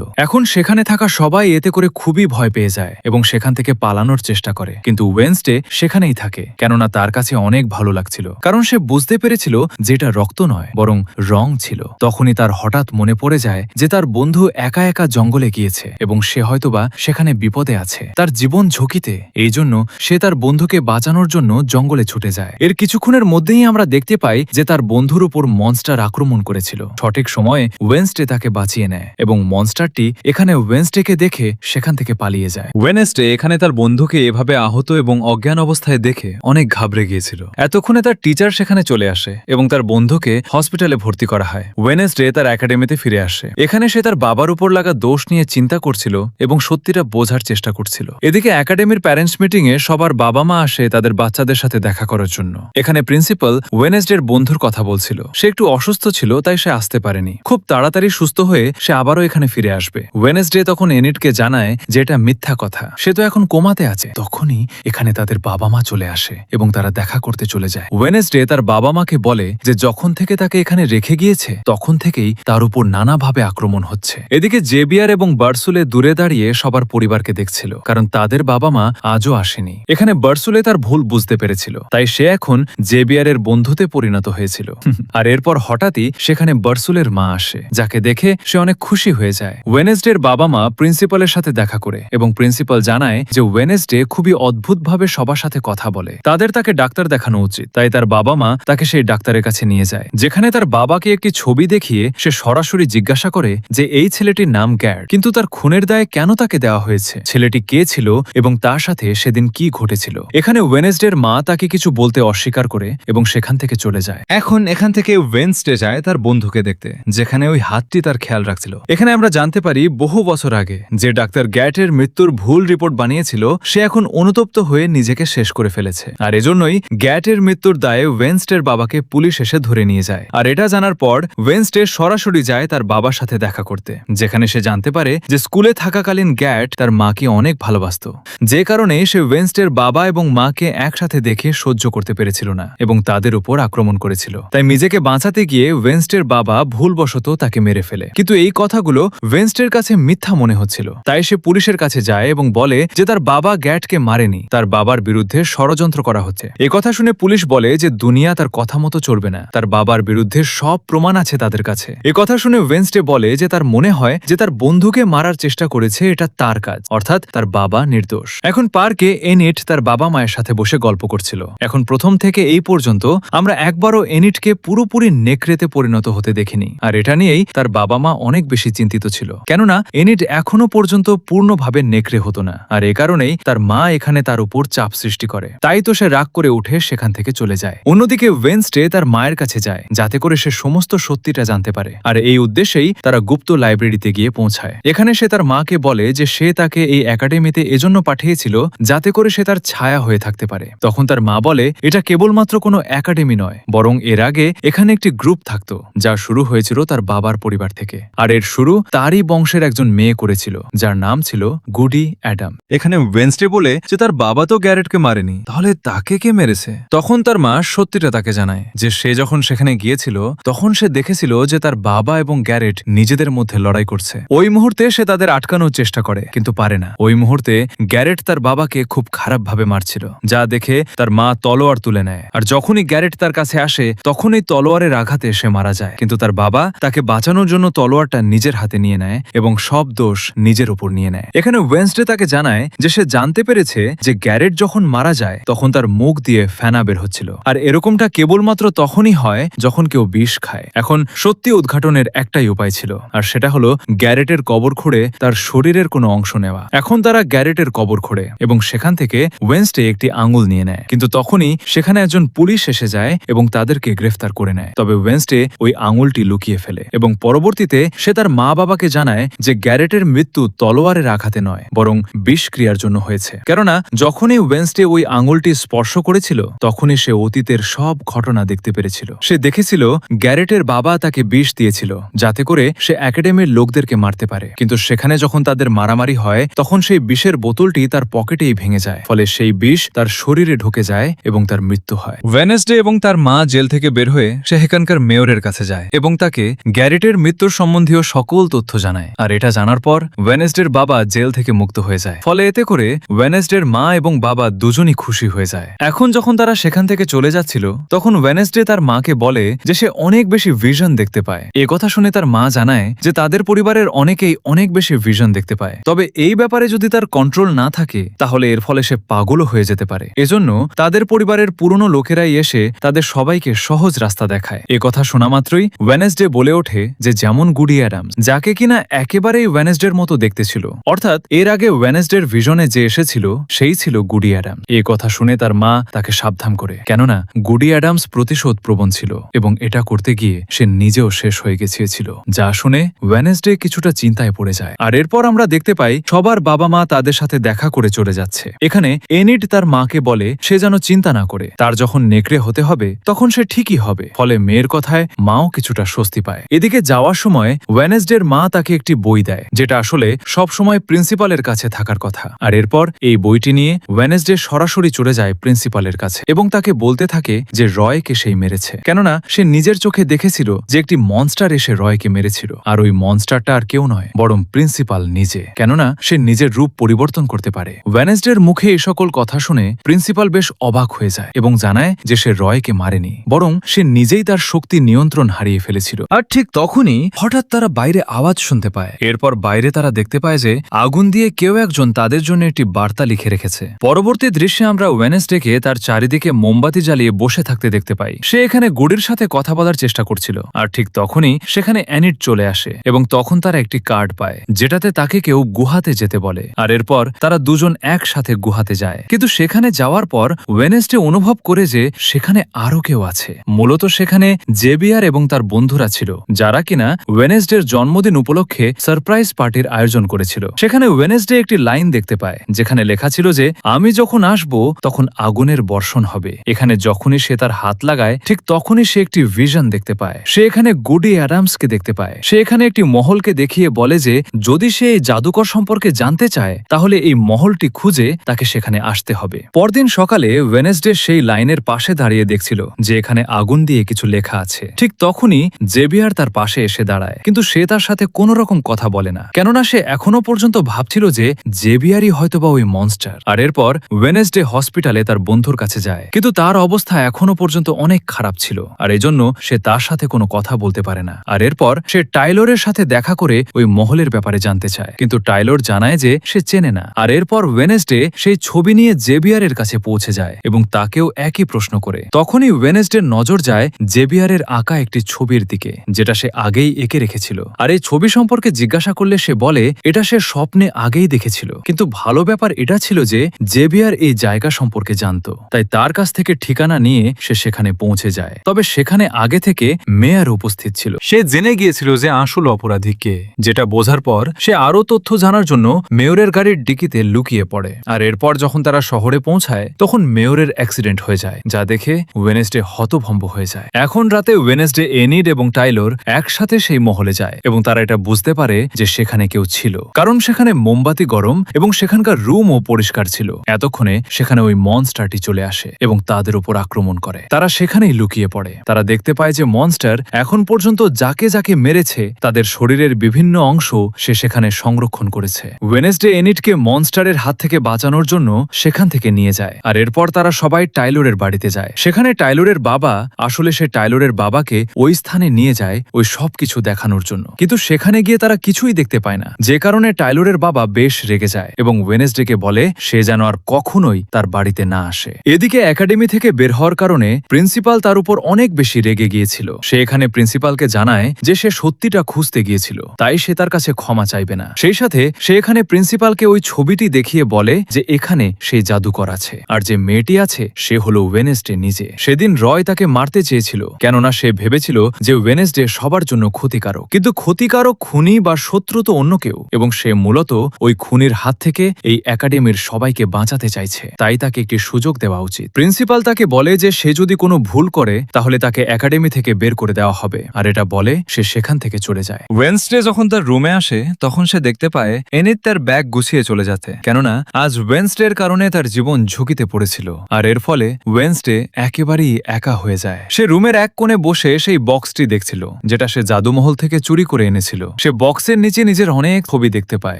এখন সেখানে থাকা সবাই এতে করে খুবই ভয় পেয়ে যায় এবং সেখান থেকে পালানোর চেষ্টা করে, কিন্তু ওয়েন্সডে সেখানেই থাকে, কেননা তার কাছে অনেক ভালো লাগছিল, কারণ সে বুঝতে পেরেছিল যে এটা রক্ত নয় বরং রং ছিল। তখনই তার হঠাৎ মনে পড়ে যায় যে তার বন্ধু একা একা জঙ্গলে গিয়েছে এবং সে হয়তোবা সেখানে বিপদে আছে, তার জীবন ঝুঁকিতে। এই জন্য সে তার বন্ধুকে বাঁচানোর জন্য জঙ্গলে ছুটে যায়। এর কিছুক্ষণের মধ্যেই আমরা দেখতে পাই যে তার বন্ধুর উপর মনস্টার আক্রমণ করেছিল। সঠিক সময়ে ওয়েন্সডে তাকে তাকে বাঁচিয়ে নেয় এবং মনস্টারটি এখানে ওয়েন্সডেকে দেখে সেখান থেকে পালিয়ে যায়। ওয়েনেসডে এখানে তার বন্ধুকে এভাবে আহত এবং অজ্ঞান অবস্থায় দেখে অনেক ঘাবড়ে গিয়েছিল। এতক্ষণে তার টিচার সেখানে চলে আসে এবং তার বন্ধুকে হসপিটালে ভর্তি করা হয়। ওয়েনেসডে তার একাডেমিতে ফিরে আসে। এখানে সে তার বাবার উপর লাগা দোষ নিয়ে চিন্তা করছিল এবং সত্যিটা বোঝার চেষ্টা করছিল। এদিকে একাডেমির প্যারেন্টস মিটিং এ সবার বাবা মা আসে তাদের বাচ্চাদের সাথে দেখা করার জন্য। এখানে প্রিন্সিপাল ওয়েনেসডের বন্ধুর কথা বলছিল। সে একটু অসুস্থ ছিল, তাই সে আসতে পারেনি। খুব তাড়াতাড়ি সুস্থ হয়ে সে আবারও এখানে ফিরে আসবে। ওয়েনেসডে তখন এনিটকে জানায় যে এটা মিথ্যা কথা, সে তো এখন কোমাতে আছে। তখনই এখানে তাদের বাবা মা চলে আসে এবং তারা দেখা করতে চলে যায়। ওয়েনেসডে তার বাবা মাকে বলে যে যখন থেকে তাকে এখানে রেখে গিয়েছে তখন থেকেই তার উপর নানাভাবে আক্রমণ হচ্ছে। এদিকে জেবিয়ার এবং বার্সুলে দূরে দাঁড়িয়ে সবার পরিবারকে দেখছিল, কারণ তাদের বাবা মা আজও আসেনি। এখানে বার্সুলে তার ভুল বুঝতে পেরেছিল, তাই সে এখন জেবিয়ারের বন্ধুতে পরিণত হয়েছিল। আর এরপর হঠাৎই সেখানে বার্সুলের মা আসে, যাকে দেখে সে অনেক খুশি হয়ে যায়। ওয়েনেসডের বাবা মা প্রিন্সিপালের সাথে দেখা করে এবং প্রিন্সিপাল জানায় যে ওয়েনেসডে খুবই অদ্ভুতভাবে সবার সাথে কথা বলে, তাদের তাকে ডাক্তার দেখানো উচিত। তাই তার বাবা মা তাকে সেই ডাক্তারের কাছে নিয়ে যায়, যেখানে তার বাবাকে একটি ছবি দেখিয়ে সে সরাসরি জিজ্ঞাসা করে যে এই ছেলেটির নাম গ্যার, কিন্তু তার খুনের দায় কেন তাকে দেওয়া হয়েছে, ছেলেটি কে ছিল এবং তার সাথে সেদিন কি ঘটেছিল। এখানে ওয়েনেসডের মা তাকে কিছু বলতে অস্বীকার করে এবং সেখান থেকে চলে যায়। এখন এখান থেকে ওয়েনসডে যায় তার বন্ধুকে দেখতে, যেখানে ওই হাতটি তার খেয়াল রাখছিল। এখানে আমরা জানতে পারি বহু বছর আগে যে ডাক্তার গ্যাটের মৃত্যুর ভুল রিপোর্ট বানিয়েছিল, সে এখন অনুতপ্ত হয়ে নিজেকে শেষ করে ফেলেছে। আর এজন্যই গ্যাটের মৃত্যুর দায়ে ওয়েনসডের বাবাকে পুলিশ এসে ধরে নিয়ে যায়। আর এটা জানার পর ওয়েনসডে সরাসরি যায় তার বাবার সাথে দেখা করতে, যেখানে সে জানতে পারে যে স্কুলে থাকাকালীন গ্যাট তার মাকে অনেক ভালোবাসত, যে কারণে সে ওয়েনসডের বাবা এবং মাকে একসাথে দেখে সহ্য করতে পেরেছিল না এবং তাদের উপর আক্রমণ করেছিল। তাই নিজেকে বাঁচাতে গিয়ে ওয়েনসডের বাবা ভুলবশত তাকে মেরে ফেলে। কিন্তু এই কথাগুলো ওয়েনসডের কাছে মিথ্যা মনে হচ্ছিল, তাই সে পুলিশের কাছে যায় এবং বলে যে তার বাবা গ্যাটকে মারেনি, তার বাবার বিরুদ্ধে ষড়যন্ত্র করা হচ্ছে। এই কথা শুনে পুলিশ বলে যে দুনিয়া তার কথা মতো চলবে না, তার বাবার বিরুদ্ধে সব প্রমাণ আছে তাদের কাছে। এই কথা শুনে ওয়েনসডে বলে যে তার মনে হয় যে তার বন্ধুকে মারার চেষ্টা করেছে, এটা তার কাজ, অর্থাৎ তার বাবা নির্দোষ। এখন পার্কে এনিট তার বাবা মায়ের সাথে বসে গল্প করছিল। এখন প্রথম থেকে এই পর্যন্ত আমরা একবারও এনিটকে পুরোপুরি নেকড়েতে পরিণত হতে দেখিনি, আর এটা নিয়েই তার বাবা মা অনেক বেশি চিন্তিত ছিল, কেননা এনিট এখনো পর্যন্ত পূর্ণভাবে নেকড়ে হতো না। আর এ কারণেই তার মা এখানে তার উপর চাপ সৃষ্টি করে, তাই তো সে রাগ করে উঠে সেখান থেকে চলে যায়। অন্যদিকে ওয়েনসডে তার মায়ের কাছে যায় যাতে করে সে সমস্ত সত্যিটা জানতে পারে, আর এই উদ্দেশ্যেই তারা গুপ্ত লাইব্রেরিতে গিয়ে পৌঁছায়। এখানে সে তার মাকে বলে যে সে তাকে এই একাডেমিতে এজন্য পাঠিয়েছিল যাতে করে সে তার ছায়া হয়ে থাকতে পারে। তখন তার মা বলে এটা কেবলমাত্র কোনো একাডেমি নয়, বরং এর আগে এখানে একটি গ্রুপ থাকতো যা শুরু হয়েছিল তার বাবার পরিবার থেকে, আর এর শুরু তারই বংশের একজন মেয়ে করেছিল যার নাম ছিল গুডি অ্যাডাম। এখানে ওয়েনসডে বলে যে তার বাবা তো গ্যারেটকে মারেনি, তাহলে তাকে কে মেরেছে? তখন তার মা সত্যিটা তাকে জানায় যে সে যখন সেখানে গিয়েছিল তখন সে দেখেছিল যে তার বাবা এবং গ্যারেট নিজেদের মধ্যে লড়াই করছে। ওই মুহূর্তে সে তাদের আটকানোর চেষ্টা করে কিন্তু পারে না। ওই মুহূর্তে গ্যারেট তার বাবাকে খুব খারাপভাবে মারছিল, যা দেখে তার মা তলোয়ার তুলে নেয়, আর যখনই গ্যারেট তার কাছে আসে তখনই তলোয়ারের আঘাতে সে মারা যায়। কিন্তু তার বাবা তাকে বাঁচানোর জন্য তলোয়ারটা নিজের হাতে নিয়ে নেয় এবং সব দোষ নিজের উপর নিয়ে নেয়। এখানে ওয়েনসডে তাকে জানায় যে সে জানতে পেরেছে যে গ্যারেট যখন মারা যায় তখন তার মুখ দিয়ে ফেনা বের হচ্ছিল, আর এরকমটা কেবলমাত্র তখনই হয় যখন কেউ বিষ খায়। এখন সত্যি উদ্ঘাটনের একটাই উপায় ছিল, আর সেটা হলো গ্যারেটের কবর খুঁড়ে তার শরীরের কোনো অংশ নেওয়া। এখন তারা গ্যারেটের কবর খোঁড়ে এবং সেখান থেকে ওয়েনসডে একটি আঙুল নিয়ে নেয়, কিন্তু তখনই সেখানে একজন পুলিশ এসে যায় এবং তাদেরকে গ্রেফতার করে নেয়। তবে ওয়েনসডে ওই আঙুলটি লুকিয়ে ফেলে এবং পরবর্তীতে সে তার মা বাবাকে জানায় যে গ্যারেটের মৃত্যু তলোয়ারের আঘাতে নয়, বরং বিষক্রিয়ার জন্য হয়েছে। কেননা যখনই ওয়েনসডে ওই আঙুলটি স্পর্শ করেছিল তখনই সে অতীতের সব ঘটনা দেখতে পেরেছিল। সে দেখেছিল গ্যারেটের বাবা তাকে বিষ দিয়েছিল যাতে করে সে একাডেমির লোকদেরকে মারতে পারে, কিন্তু সেখানে যখন তাদের মারামারি হয় তখন সেই বিষের বোতলটি তার পকেটেই ভেঙে যায়, ফলে সেই বিষ তার শরীরে ঢুকে যায় এবং তার মৃত্যু হয়। ওয়েনেসডে এবং তার মা জেল থেকে বের হয়ে সে সেখানকার মেয়রের কাছে যায় এবং তাকে গ্যারেটের মৃত্যুর সম্বন্ধীয় সকল তথ্য জানায়। আর এটা জানার পর ওয়েনেসডের বাবা জেল থেকে মুক্ত হয়ে যায়, ফলে এতে করে ওয়েনেসডের মা এবং বাবা দুজনই খুশি হয়ে যায়। এখন যখন তারা সেখান থেকে চলে যাচ্ছিল তখন ওয়েনেসডে তার মাকে বলে যে সে অনেক বেশি ভিশন দেখতে পায়। এ কথা শুনে তার মা জানায় যে তাদের পরিবারের অনেকেই অনেক বেশি ভিশন দেখতে পায়, তবে এই ব্যাপারে যদি তার কন্ট্রোল না থাকে তাহলে এর ফলে সে পাগলও হয়ে যেতে পারে। এজন্য তাদের পরিবারের পুরনো লোকেরাই এসে তাদের সবাইকে সহজ রাস্তা দেখায়। এ কথা শোনা মাত্রই ওয়েনেসডে বলে ওঠে যে যেমন গুডি অ্যাডামস, যাকে কিনা একেবারেই ওয়েনেসডের মতো দেখতে ছিল। অর্থাৎ এর আগে ওয়েনেসডের ভিশনে যে এসেছিল সেই ছিল গুডি অ্যাডামস। এই কথা শুনে তার মা তাকে সাবধান করে, কেননা গুডি অ্যাডামস প্রতিশোধ প্রবণ ছিল এবং এটা করতে গিয়ে সে নিজেও শেষ হয়ে গেছিল। যা শুনে ওয়েনেসডে কিছুটা চিন্তায় পড়ে যায়। আর এরপর আমরা দেখতে পাই সবার বাবা মা তাদের সাথে দেখা করে চলে যাচ্ছে। এখানে এনিড তার মাকে বলে সে যেন চিন্তা না করে, তার যখন নেকড়ে হতে হবে তখন সে ঠিকই হবে। ফলে মেয়ের কথায় মাও কিছুটা স্বস্তি পায়। এদিকে যাওয়ার সময় ওয়েনেসডের মা তাকে একটি বই দেয়, যেটা আসলে সবসময় প্রিন্সিপালের কাছে থাকার কথা। আর এরপর এই বইটি নিয়ে ওয়েনেসডে সরাসরি চলে যায় প্রিন্সিপালের কাছে এবং তাকে বলতে থাকে যে রয়কে সেই মেরেছে, কেননা সে নিজের চোখে দেখেছিল যে একটি মনস্টার এসে রয়কে মেরেছিল। আর ওই মনস্টারটা আর কেউ নয়, বরং প্রিন্সিপাল নিজে, কেননা সে নিজের রূপ পরিবর্তন করতে পারে। ওয়েনেসডের মুখে এই সকল কথা শুনে প্রিন্সিপাল বেশ অবাক হয়ে যায় এবং জানায় যে সে রয়কে মারেনি, বরং সে নিজেই তার শক্তি নিয়ন্ত্রণ হারিয়ে ফেলেছিল। আর ঠিক তখনই হঠাৎ তারা বাইরে আওয়াজ শুনতে পায়। এরপর বাইরে তারা দেখতে পায় যে আগুন দিয়ে কেউ একজন তাদের জন্য একটি বার্তা লিখে রেখেছে। পরবর্তী দৃশ্যে আমরা ওয়েনেসডেকে তার চারিদিকে মোমবাতি জ্বালিয়ে বসে থাকতে দেখতে পাই। সে এখানে গুডির সাথে কথা বলার চেষ্টা করছিল। আর ঠিক তখনই সেখানে অ্যানিট চলে আসে এবং তখন তারা একটি কার্ড পায়, যেটাতে তাকে কেউ গুহাতে যেতে বলে। আর এরপর তারা দুজন একসাথে গুহাতে যায়। কিন্তু সেখানে যাওয়ার পর ওয়েনেসডে অনুভব করে যে সেখানে আরো কেউ আছে। মূলত সেখানে জেভিয়ার এবং তার বন্ধুরা ছিল, যারা কিনা ওয়েনেসডের জন্মদিন উপলক্ষে সারপ্রাইজ পার্টির আয়োজন করেছিল। সেখানে ওয়েনেসডে একটি লাইন দেখতে পায়, যেখানে লেখা ছিল যে আমি যখন আসব তখন আগুনের বর্ষণ হবে। এখানে যখনই সে তার হাত লাগায় ঠিক তখনই সে একটি ভিশন দেখতে পায়। সে এখানে গুডি অ্যাডামসকে দেখতে পায়। সে এখানে একটি মহলকে দেখিয়ে বলে যে যদি সে এই জাদুকর সম্পর্কে জানতে চায় তাহলে এই মহলটি খুঁজে তাকে সেখানে আসতে হবে। পরদিন সকালে ওয়েনেসডে সেই লাইনের পাশে দাঁড়িয়ে দেখছিল যে এখানে আগুন দিয়ে কিছু লেখা আছে। ঠিক তখনই জেভিয়ার তার পাশে এসে দাঁড়ায়, কিন্তু সে তার সাথে কোনো রকম কথা বলে না, কেননা সে এখনো পর্যন্ত ভাবছিল যে জেভিয়ারই হয়তোবা ওই মনস্টার। আর এরপর ওয়েনেসডে হসপিটালে তার বন্ধুর কাছে যায়, কিন্তু তার অবস্থা এখনো পর্যন্ত অনেক খারাপ ছিল। আর এজন্য সে তার সাথে কোনো কথা বলতে পারে না। আর এরপর সে টাইলরের সাথে দেখা করে ওই মহলের ব্যাপারে জানতে চায়, কিন্তু টাইলর জানায় যে সে চেনে না। আর এরপর ওয়েনেসডে সেই ছবি নিয়ে জেভিয়ারের কাছে পৌঁছে যায় এবং তাকেও একই প্রশ্ন করে। তখনই ওয়েনেসডের নজর যায় জেভিয়ারের আঁকা একটি ছবির দিকে, যেটা সে আগেই এঁকে রেখেছিল। আর এই ছবি সম্পর্কে জিজ্ঞাসা করলে সে বলে এটা সে স্বপ্নে আগেই দেখেছিল। কিন্তু ভালো ব্যাপার এটা ছিল যে জেভিয়ার এই জায়গা সম্পর্কে জানত, তাই তার কাছ থেকে ঠিকানা নিয়ে সে সেখানে পৌঁছে যায়। তবে সেখানে আগে থেকে মেয়র উপস্থিত ছিল। সে জেনে গিয়েছিল যে আসল অপরাধী কে, যেটা বোঝার পর সে আরো তথ্য জানার জন্য মেয়রের গাড়ির ডিকিতে লুকিয়ে পড়ে। আর এরপর যখন তারা শহরে পৌঁছায় তখন মেয়রের অ্যাক্সিডেন্ট হয়ে যায়, যা দেখে ওয়েনেসডে হতভম্ব হয়ে যায়। এখন রাতে ওয়েনেসডে, এনিড এবং টাইলর একসাথে সেই মহলে যায় এবং তারা এটা বুঝতে পারে যে সেখানে কেউ ছিল, কারণ সেখানে মোমবাতি গরম এবং সেখানকার রুমও পরিষ্কার ছিল। এতক্ষণে সেখানে ওই মনস্টারটি চলে আসে এবং তাদের উপর আক্রমণ করে। তারা সেখানেই লুকিয়ে পড়ে। তারা দেখতে পায় যে মনস্টার এখন পর্যন্ত যাকে যাকে মেরেছে তাদের শরীরের বিভিন্ন অংশ সে সেখানে সংরক্ষণ করেছে। ওয়েনেসডে এনিডকে মনস্টারের হাত থেকে বাঁচানোর জন্য সেখান থেকে নিয়ে যায়। আর এরপর তারা সবাই টাইলরের বাড়িতে যায়। সেখানে টাইলরের বাবা আসলে সে টাইলরের বাবাকে ওই স্থানে নিয়ে যায় ওই সবকিছু দেখানোর জন্য, কিন্তু সেখানে গিয়ে তারা কিছুই দেখতে পায় না, যে কারণে টাইলরের বাবা বেশ রেগে যায় এবং ওয়েনেসডেকে বলে সে যেন আর কখনোই তার বাড়িতে না আসে। এদিকে একাডেমি থেকে বের হওয়ার কারণে প্রিন্সিপাল তার উপর অনেক বেশি রেগে গিয়েছিল। সে এখানে প্রিন্সিপালকে জানায় যে সে সত্যিটা খুঁজতে গিয়েছিল, তাই সে তার কাছে ক্ষমা চাইবে না। সেই সাথে সে এখানে প্রিন্সিপালকে ওই ছবিটি দেখিয়ে বলে যে এখানে সেই জাদুকর আছে, আর যে মেয়েটি আছে সে হলো ওয়েনেসডে নিজে। সেদিন রয় তাকে মারতে চেয়েছিল, কেননা সে ভেবেছিল যে ওয়েনেসডে সবার জন্য ক্ষতিকারক, কিন্তু ক্ষতিকারক খুনি বা শত্রু তো অন্য কেউ, এবং সে মূলত ওই খুনির হাত থেকে এই একাডেমির সবাইকে বাঁচাতে চাইছে। তাই তাকে একটি সুযোগ দেওয়া উচিত। প্রিন্সিপাল তাকে বলে যে সে যদি কোনো ভুল করে তাহলে তাকে একাডেমি থেকে বের করে দেওয়া হবে, আর এটা বলে সে সেখান থেকে চলে যায়। ওয়েনসডে যখন তার রুমে আসে তখন সে দেখতে পায় এনিড তার ব্যাগ গুছিয়ে চলে যাচ্ছে, কেননা আজ ওয়েনসডের কারণে তার জীবন ঝুঁকিতে পড়েছিল। আর এর ফলে ওয়েনসডে একেবারেই একা হয়ে যায়। সে রুমের এক কোণে বসে সেই বক্সটি দেখছিল, যেটা সে জাদুমহল থেকে চুরি করে এনেছিল। সে বক্সের নিচে নিজের অনেক ছবি দেখতে পায়।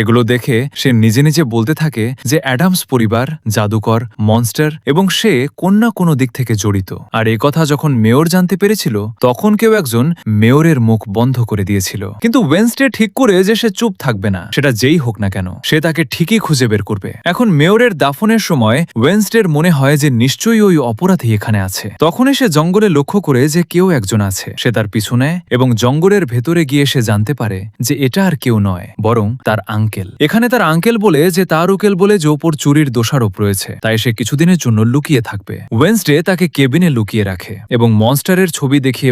এগুলো দেখে সে নিজে নিজে বলতে থাকে যে অ্যাডামস পরিবার, জাদুকর, মনস্টার এবং সে কোন না কোনো দিক থেকে জড়িত। আর এই কথা যখন মেয়র জানতে পেরেছিল তখন কেউ একজন মেয়রের মুখ বন্ধ করে দিয়েছিল। কিন্তু ওয়েনসডে ঠিক করে যে সে চুপ থাকবে না, সেটা যেই হোক না কেন সে তাকে ঠিকই খুঁজে বের করবে। এখন মেয়রের দাফনের সময় ওয়েনসডের মনে হয় যে নিশ্চয়ই ওই অপরাধী এখানে আছে। তখনই সে জঙ্গলে লক্ষ্য করে যে কেউ একজন আছে। সে তার পিছু নেয় এবং জঙ্গলের ভেতরে গিয়ে সে জানতে পারে যে এটা আর কেউ নয় বরং তার আঙ্কেল। এখানে তার আঙ্কেল বলে যে তার উকেল বলে যে ওপর চুরির দোষারোপ রয়েছে, তাই সে কিছুদিনের জন্য লুকিয়ে থাকবে। ওয়েন্সডে তাকে কেবিনে লুকিয়ে রাখে এবং মনস্টারের ছবি দেখিয়ে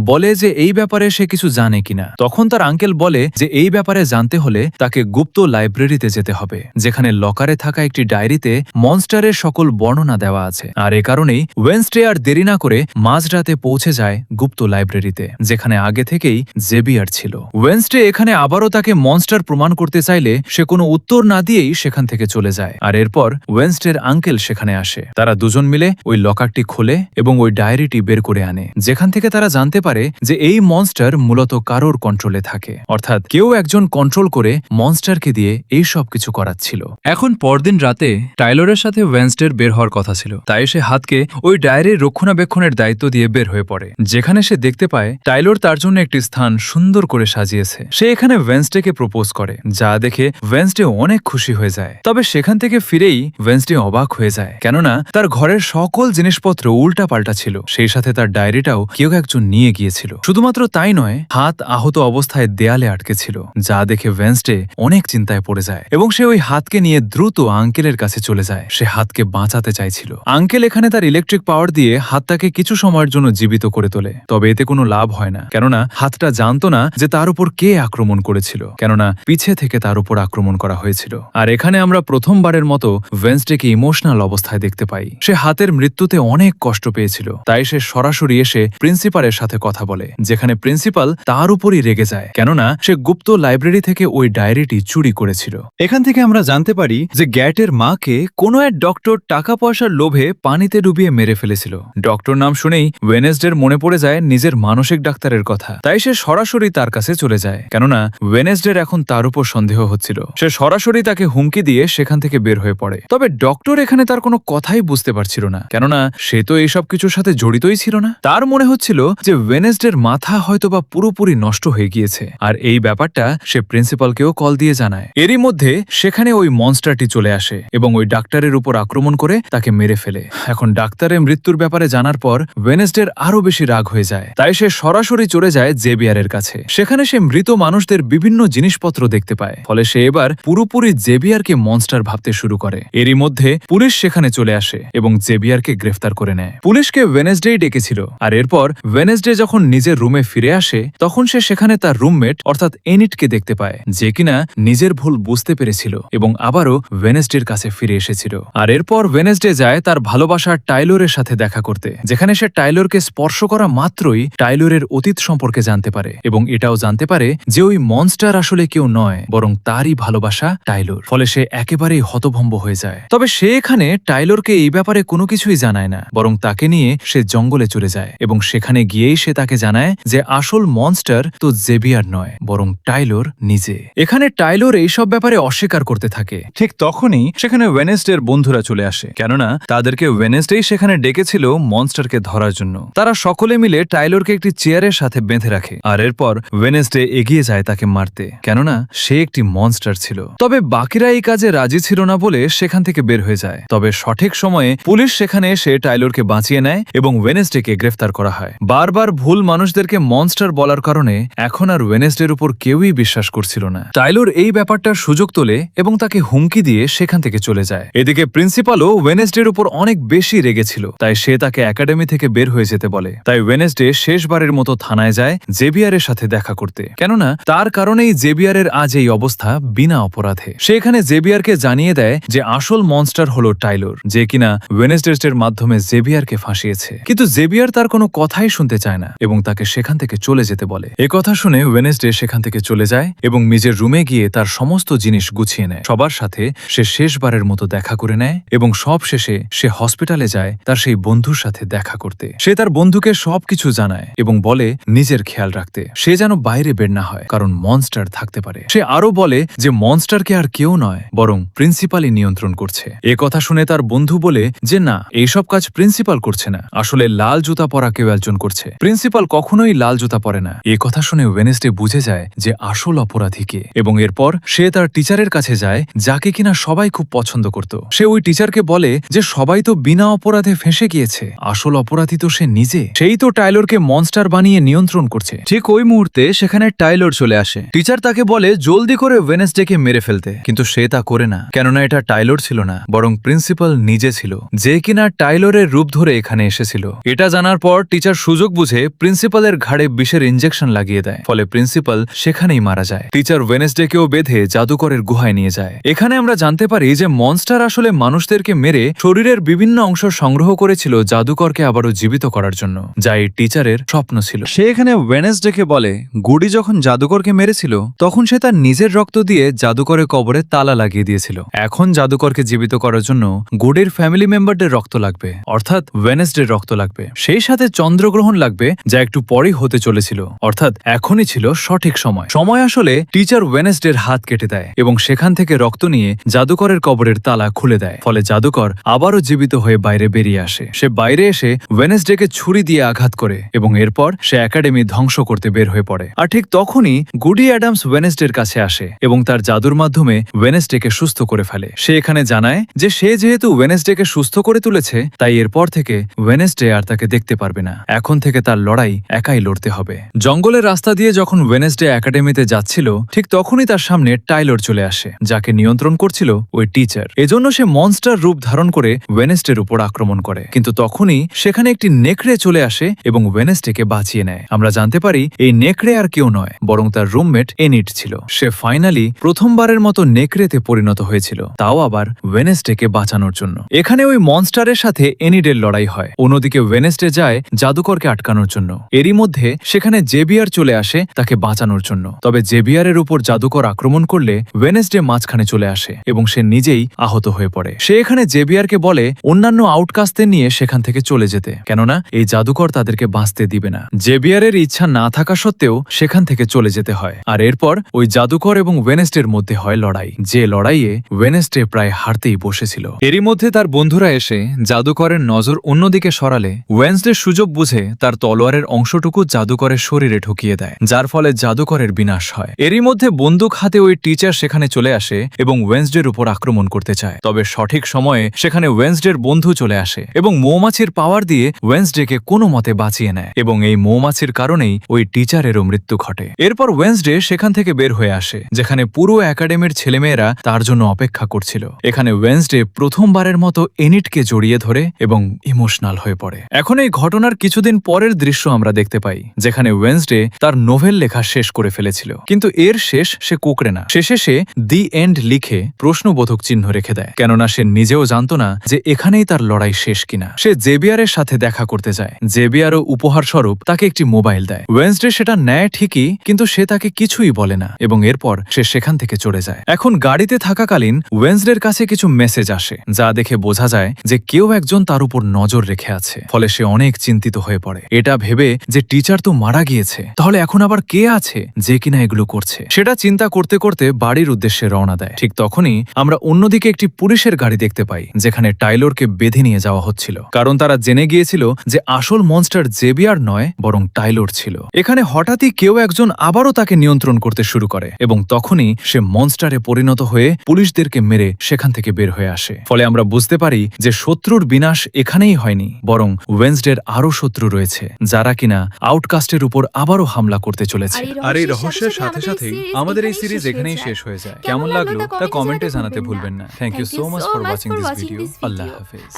বলে যে এই ব্যাপারে সে কিছু জানে কিনা। তখন তার আঙ্কেল বলে যে এই ব্যাপারে জানতে হলে তাকে গুপ্ত লাইব্রেরিতে যেতে হবে, যেখানে লকারে থাকা একটি ডায়েরিতে মনস্টারের সকল বর্ণনা দেওয়া আছে। আর এ কারণেই ওয়েন্সডে আর দেরি না করে মাঝরাতে পৌঁছে যায় গুপ্ত লাইব্রেরিতে, যেখানে আগে থেকেই জেভিয়ার ছিল। ওয়েন্সডে এখানে আবারও তাকে মনস্টার প্রমাণ করতে চাইলে সে কোনো উত্তর না দিয়েই সেখান থেকে চলে যায়। আর এরপর ওয়েন্সডের আঙ্কেল সেখানে আসে। তারা দুজন মিলে ওই লকারটি খোলে এবং ওই ডায়েরিটি বের করে আনে, যেখান থেকে তারা জানতে পারে যে এই মনস্টার মূলত কারোর কন্ট্রোলে থাকে, অর্থাৎ কেউ একজন কন্ট্রোল করে মনস্টারকে দিয়ে এই সব কিছু করাচ্ছিল। এখন পরদিন রাতে টাইলরের সাথে ওয়েন্সডের বের হওয়ার কথা ছিল, তাই সে হাতকে ওই ডায়েরির রক্ষণাবেক্ষণের দায়িত্ব দিয়ে বের হয়ে পড়ে, যেখানে সে দেখতে পায় টাইলর তার জন্য একটি স্থান সুন্দর করে সাজিয়েছে। সে এখানে ওয়েন্সডেকে প্রপোজ করে, যা দেখে ওয়েন্সডে অনেক খুশি হয়ে যায়। তবে সেখান থেকে ফিরেই ওয়েন্সডে অবাক হয়ে যায়, কেননা তার ঘরের সকল জিনিসপত্র উল্টা পাল্টা ছিল, সেই সাথে তার ডায়েরিটাও কেউ একজন নিয়ে গিয়েছিল। শুধুমাত্র তাই নয়, হাত আহত অবস্থায় দেয়ালে আটকে ছিল, যা দেখে ওয়েন্সডে অনেক চিন্তায় পড়ে যায় এবং সে ওই হাতকে নিয়ে দ্রুত আঙ্কেলের কাছে চলে যায়। সে হাতকে বাঁচাতে চাইছিল। আঙ্কেল এখানে তার ইলেকট্রিক পাওয়ার দিয়ে হাতটাকে কিছু সময়ের জন্য জীবিত করে তোলে, তবে এতে কোনো লাভ হয় না, কেননা হাতটা জানতো না যে তার উপর কে আক্রমণ করেছিল, কেননা পিছে থেকে তার উপর আক্রমণ করা হয়েছিল। আর এখানে আমরা প্রথমবারের মতো ওয়েন্সডেকে ইমোশনাল অবস্থায় দেখতে পাই। সে হাতের মৃত্যুতে অনেক কষ্ট পেয়েছিল, তাই সে সরাসরি এসে প্রিন্সিপালের সাথে কথা বলে, যেখানে প্রিন্সিপাল তার উপরই রেগে যায়, কেননা সে গুপ্ত লাইব্রেরি থেকে ওই ডায়েরিটি চুরি করেছিল। এখান থেকে আমরা জানতে পারি যে গ্যাটের মাকে কোনো এক ডক্টর টাকা পয়সার লোভে পানিতে ডুবিয়ে মেরে ফেলেছিল। ডক্টর নাম শুনেই ওয়েনেসডের মনে পড়ে যায় নিজের মানসিক ডাক্তারের কথা, তাই সে সরাসরি তার কাছে চলে যায়, কেননা ওয়েনেসডের এখন তার উপর সন্দেহ হচ্ছিল। সে সরাসরি তাকে হুমকি দিয়ে সেখান থেকে বের হয়ে পড়ে। তবে ডক্টর এখানে তার কোনো কথাই বুঝতে পারছিল না, কেননা সে তো এইসব কিছুর সাথে জড়িতই ছিল না। তার মনে হচ্ছিল যে ওয়েনেসডের মাথা হয়তোবা পুরোপুরি নষ্ট হয়ে গিয়েছে, আর এই ব্যাপারটা সে প্রিন্সিপালকেও কল দিয়ে জানায়। এরই মধ্যে সেখানে ওই মনস্টারটি চলে আসে এবং ওই ডাক্তারের উপর আক্রমণ করে তাকে মেরে ফেলে। এখন ডাক্তারের মৃত্যুর ব্যাপারে জানার পর ওয়েনেসডের আরো বেশি রাগ হয়ে যায়, তাই সে সরাসরি চলে যায় জেভিয়ারের কাছে। সেখানে সে মৃত মানুষদের বিভিন্ন জিনিসপত্র দেখতে পায়, ফলে সে এবার পুরোপুরি জেভিয়ারকে মনস্টার ভাবতে শুরু করে। এরই মধ্যে পুলিশ সেখানে চলে আসে এবং জেভিয়ারকে গ্রেফতার করে নেয়। পুলিশকে ওয়েনেসডেই ডেকেছিল, আর এরপর ওয়েনেসডে যখন নিজের রুমে ফিরে আসে তখন সে সেখানে তার রুমমেট অর্থাৎ এনিটকে দেখতে পায়, যে কিনা নিজের ভুল বুঝতে পেরেছিল এবং আবারও ওয়েনেসডের কাছে ফিরে এসেছিল। আর এরপর ওয়েনেসডে যায় তার ভালোবাসার টাইলরের সাথে দেখা করতে, যেখানে সে টাইলরকে স্পর্শ করা মাত্রই টাইলরের অতীত সম্পর্কে জানতে পারে এবং এটাও জানতে পারে যে ওই মনস্টার আসলে কেউ নয় বরং তারই ভালোবাসা টাইলর। ফলে সে একেবারেই হতভম্ব হয়ে যায়। তবে সে এখানে টাইলরকে এই ব্যাপারে কোনো কিছুই জানায় না, বরং তাকে নিয়ে সে জঙ্গলে চলে যায় এবং সেখানে গিয়েই সে তাকে জানায় যে আসল মনস্টার তো জেভিয়ার নয় বরং টাইলর নিজে। এখানে টাইলর এইসব ব্যাপারে অস্বীকার করতে থাকে। ঠিক তখনই সেখানে ওয়েনেসডের বন্ধুরা চলে আসে, কেননা তাদেরকে ওয়েনেসডেই সেখানে ডেকেছিল মনস্টারকে ধরার জন্য। তারা সকলে মিলে টাইলরকে একটি চেয়ারের সাথে বেঁধে রাখে, আর এরপর ওয়েনেসডে এগিয়ে যায় তাকে মারতে, কেননা সে একটি মনস্টার ছিল। তবে বাকিরা এই কাজে রাজি ছিল না বলে সেখান থেকে বের হয়ে যায়। তবে সঠিক সময়ে পুলিশ সেখানে এসে টাইলরকে বাঁচিয়ে নেয় এবং ওয়েনেসডেকে গ্রেফতার করা হয়। বারবার ভুল মানুষদেরকে মনস্টার বলার কারণে এখন আর ওয়েনেসডের উপর কেউই বিশ্বাস করছিল না। টাইলর এই ব্যাপারটার সুযোগ তোলে এবং তাকে হুমকি দিয়ে সেখান থেকে চলে যায়। এদিকে প্রিন্সিপালও ওয়েনেসডের উপর অনেক বেশি রেগেছিল, তাই সে তাকে একাডেমি থেকে বের হয়ে যেতে বলে। তাই ওয়েনেসডে শেষবারের মতো থানায় যায় জেভিয়ারের সাথে দেখা করতে, কেননা তার কারণেই জেভিয়ারের আজ এই অবস্থা বিনা অপরাধে। সে এখানে জেভিয়ারকে জানিয়ে দেয় যে আসল মনস্টার হলো টাইলর, যে কিনা ওয়েনেসডের মাধ্যমে জেভিয়ারকে ফাঁসিয়েছে। কিন্তু জেভিয়ার তার কোনো কথাই শুনতে চায় না এবং তাকে সেখান থেকে চলে যেতে বলে। কথা শুনে ওয়েনেসডে সেখান থেকে চলে যায় এবং নিজের রুমে গিয়ে তার সমস্ত জিনিস গুছিয়ে নেয়। সবার সাথে সে শেষবারের মতো দেখা করে নেয় এবং সব শেষে সে হসপিটালে যায় তার সেই বন্ধুর সাথে দেখা করতে। সে তার বন্ধুকে সবকিছু জানায় এবং বলে নিজের খেয়াল রাখতে, সে যেন বাইরে বের না হয়, কারণ মনস্টার থাকতে পারে। সে আরো বলে যে মনস্টারকে আর কেউ নয় বরং প্রিন্সিপালই নিয়ন্ত্রণ করছে। কথা শুনে তার বন্ধু বলে যে না, এইসব কাজ প্রিন্সিপাল করছে না, আসলে লাল জুতা পরা কেউ একজন করছে। প্রিন্সিপাল কখনোই লাল জুতা পরে না। কথা শুনে ওয়েনেসডে বুঝে যায় যে আসল অপরাধী কে এবং এরপর সে তার টিচারের কাছে যায়, যাকে কিনা সবাই খুব পছন্দ করত। সে ওই টিচারকে বলে যে সবাই তো বিনা অপরাধে ফেঁসে গিয়েছে, আসল অপরাধী তো সে নিজে, সেই তো টাইলরকে মনস্টার বানিয়ে নিয়ন্ত্রণ করছে। করছে। ঠিক ওই মুহূর্তে সেখানে টাইলর চলে আসে। টিচার তাকে বলে জলদি করে ওয়েনেসডেকে মেরে ফেলতে, কিন্তু সে তা করে না, কেননা এটা টাইলর ছিল না, বরং প্রিন্সিপাল নিজে ছিল, যে কিনা টাইলরের রূপ ধরে এখানে এসেছিল। এটা জানার পর টিচার সুযোগ বুঝে প্রিন্সিপালের ঘাড়ে বিষের ইঞ্জেকশন লাগিয়ে দেয়, ফলে প্রিন্সিপাল সেখানেই মারা যায়। টিচার ওয়েনেসডেকেও বেঁধে জাদুকরের গুহায় নিয়ে যায়। এখানে আমরা জানতে পারি যে মনস্টার আসলে মানুষদেরকে মেরে শরীরের বিভিন্ন অংশ সংগ্রহ করেছিল জাদুকরকে আবারও জীবিত করার জন্য, যা এই টিচারের স্বপ্ন ছিল। সে এখানে ওয়েনেসডেকে বলে গুডি যখন জাদুকরকে মেরেছিল তখন সে তার নিজের রক্ত দিয়ে জাদুকরের কবরে তালা লাগিয়ে দিয়েছিল। এখন জাদুকরকে জীবিত করার জন্য গুডির ফ্যামিলি মেম্বারদের রক্ত লাগবে, অর্থাৎ ওয়েনেসডের রক্ত লাগবে, সেই সাথে চন্দ্রগ্রহণ লাগবে, যা একটু পরেই হতে চলেছিল, অর্থাৎ এখনই ছিল সঠিক সময়। সময় আসলে টিচার ওয়েনেসডের হাত কেটে দেয় এবং সেখান থেকে রক্ত নিয়ে জাদুকরের কবরের তালা খুলে দেয়, ফলে জাদুকর আবারও জীবিত হয়ে বাইরে বেরিয়ে আসে। সে বাইরে এসে ওয়েনেসডেকে ছুরি দিয়ে আঘাত করে এবং এরপর সে একাডেমি ধ্বংস করতে বের হয়ে পড়ে। আর ঠিক তখনই গুডি অ্যাডামস ওয়েনেসডের কাছে আসে এবং তার জাদুর মাধ্যমে ওয়েনেসডেকে সুস্থ করে ফেলে। সে এখানে জানায় যে সে যেহেতু ওয়েনেসডেকে সুস্থ করে তুলেছে, তাই এরপর থেকে ওয়েনেসডে আর তাকে দেখতে পারবে না। এখন থেকে তার লড়াই একাই লড়তে হবে। জঙ্গলের রাস্তা দিয়ে যখন ওয়েনেসডে একাডেমিতে যাচ্ছিল, ঠিক তখনই তার সামনে টাইলর চলে আসে, যাকে নিয়ন্ত্রণ করছিল ওই টিচার। এজন্য সে মনস্টার রূপ ধারণ করে ওয়েনেসডের উপর আক্রমণ করে, কিন্তু তখনই সেখানে একটি নেকড়ে চলে আসে এবং ওয়েনেসডেকে বাঁচিয়ে নেয়। আমরা জানতে পারি এই নেকড়ে আর কেউ নয়, বরং তার রুমমেট এনিট ছিল। সে ফাইনালি প্রথমবারের মতো নেকড়েতে পরিণত হয়েছিল, তাও আবার ওয়েনেসডেকে বাঁচানোর জন্য। এখানে ওই মনস্টারের সাথে এনিডের লড়াই হয়। অন্যদিকে ওয়েনেসডে যায় জাদুকরকে আটকানোর জন্য। এরই মধ্যে সেখানে জেভিয়ার চলে আসে তাকে বাঁচানোর জন্য। তবে জেভিয়ারের উপর জাদুকর আক্রমণ করলে ওয়েনেসডে মাঝখানে চলে আসে এবং সে নিজেই আহত হয়ে পড়ে। সে এখানে জেভিয়ারকে বলে অন্যান্য আউটকাস্টদের নিয়ে সেখান থেকে চলে যেতে, কেননা এই জাদুকর তাদেরকে বাঁচতে দিবে না। জেভিয়ারের ইচ্ছা না থাকা সত্ত্বেও সেখান থেকে চলে যেতে হয়। আর এরপর ওই জাদুকর এবং ওয়েনেসডের মধ্যে হয় লড়াই, যে লড়াইয়ে ওয়েনেসডে প্রায় হারতেই বসেছিল। এরই মধ্যে তার বন্ধুরা এসে জাদুকরের নজর অন্যদিকে সরালে ওয়েনেসডে সুযোগ বুঝে তার তলোয়ারের অংশটুকু জাদুকরের শরীরে ঢুকিয়ে দেয়, যার ফলে জাদুকরের বিনাশ হয়। এরই মধ্যে বন্দুক হাতে ওই টিচার সেখানে চলে আসে এবং ওয়েনেসডের উপর আক্রমণ করতে চায়। তবে সঠিক সময়ে সেখানে ওয়েনেসডের বন্ধু চলে আসে এবং মৌমাছির পাওয়ার দিয়ে ওয়েনেসডেকে কোনো মতে বাঁচিয়ে নেয় এবং এই মৌমাছির কারণেই ওই টিচারেরও মৃত্যু ঘটে। এরপর ওয়েনেসডে সেখান থেকে বের হয়ে আসে, যেখানে পুরো একাডেমির ছেলেমেয়েরা তার জন্য অপেক্ষা করছিল। এখানে ওয়েনেসডে প্রথমবারের মতো এনিটকে জড়িয়ে ধরে এবং ইমোশনাল হয়ে পড়ে। এখন এই ঘটনার কিছুদিন পরের দৃশ্য আমরা দেখতে পাই, যেখানে ওয়েনেসডে তার নোভেল লেখা শেষ করে ফেলেছিল, কিন্তু এর শেষ সে কুকড়ে না। শেষে সে দি এন্ড লিখে প্রশ্নবোধক চিহ্ন রেখে দেয়, কেননা সে নিজেও জানত না যে এখানেই তার লড়াই শেষ কিনা। সে জেভিয়ারের সাথে দেখা করতে যায়। জেভিয়ারও উপহার স্বরূপ তাকে একটি মোবাইল দেয়। ওয়েনেসডে সেটা নেয় ঠিকই, কিন্তু সে তাকে কিছুই বলে না এবং এরপর সে সেখান থেকে চলে যায়। এখন গাড়িতে থাকাকালীন ওয়েনেসডের কাছে কিছু মেসেজ আসে, যা দেখে বোঝা যায় যে কেউ একজন তার উপর নজর রেখে আছে। ফলে সে অনেক চিন্তিত হয়ে পড়ে, এটা ভেবে যে টিচার তো মারা গিয়েছে, তাহলে এখন আবার কে আছে যে কিনা এগুলো করছে। সেটা চিন্তা করতে করতে বাড়ির উদ্দেশ্যে রওনা দেয়। ঠিক তখনই আমরা অন্যদিকে একটি পুলিশের গাড়ি দেখতে পাই, যেখানে টাইলরকে বেঁধে নিয়ে যাওয়া হচ্ছিল, কারণ তারা জেনে গিয়েছিল যে আসল মনস্টার জেভিয়ার নয় বরং টাইলর ছিল। এখানে হঠাৎই কেউ একজন আবারও তাকে নিয়ন্ত্রণ করতে শুরু করে এবং তখনই সে মনস্টারে পরিণত হয়ে পুলিশদেরকে মেরে সেখান থেকে বের হয়ে আসে। ফলে আমরা বুঝতে পারি যে শত্রুর বিনাশ এখানেই হয়নি, বরং ওয়েনেসডের আরও শত্রু রয়েছে, যারা কিনা আউটকাস্টের উপর আবারও হামলা করতে চলেছে। আর এই রহস্যের সাথে সাথেই আমাদের এই সিরিজ এখানেই শেষ হয়ে যায়। কেমন লাগলো তা কমেন্টে জানাতে ভুলবেন না। Thank you so much for watching this video. আল্লাহ হাফেজ।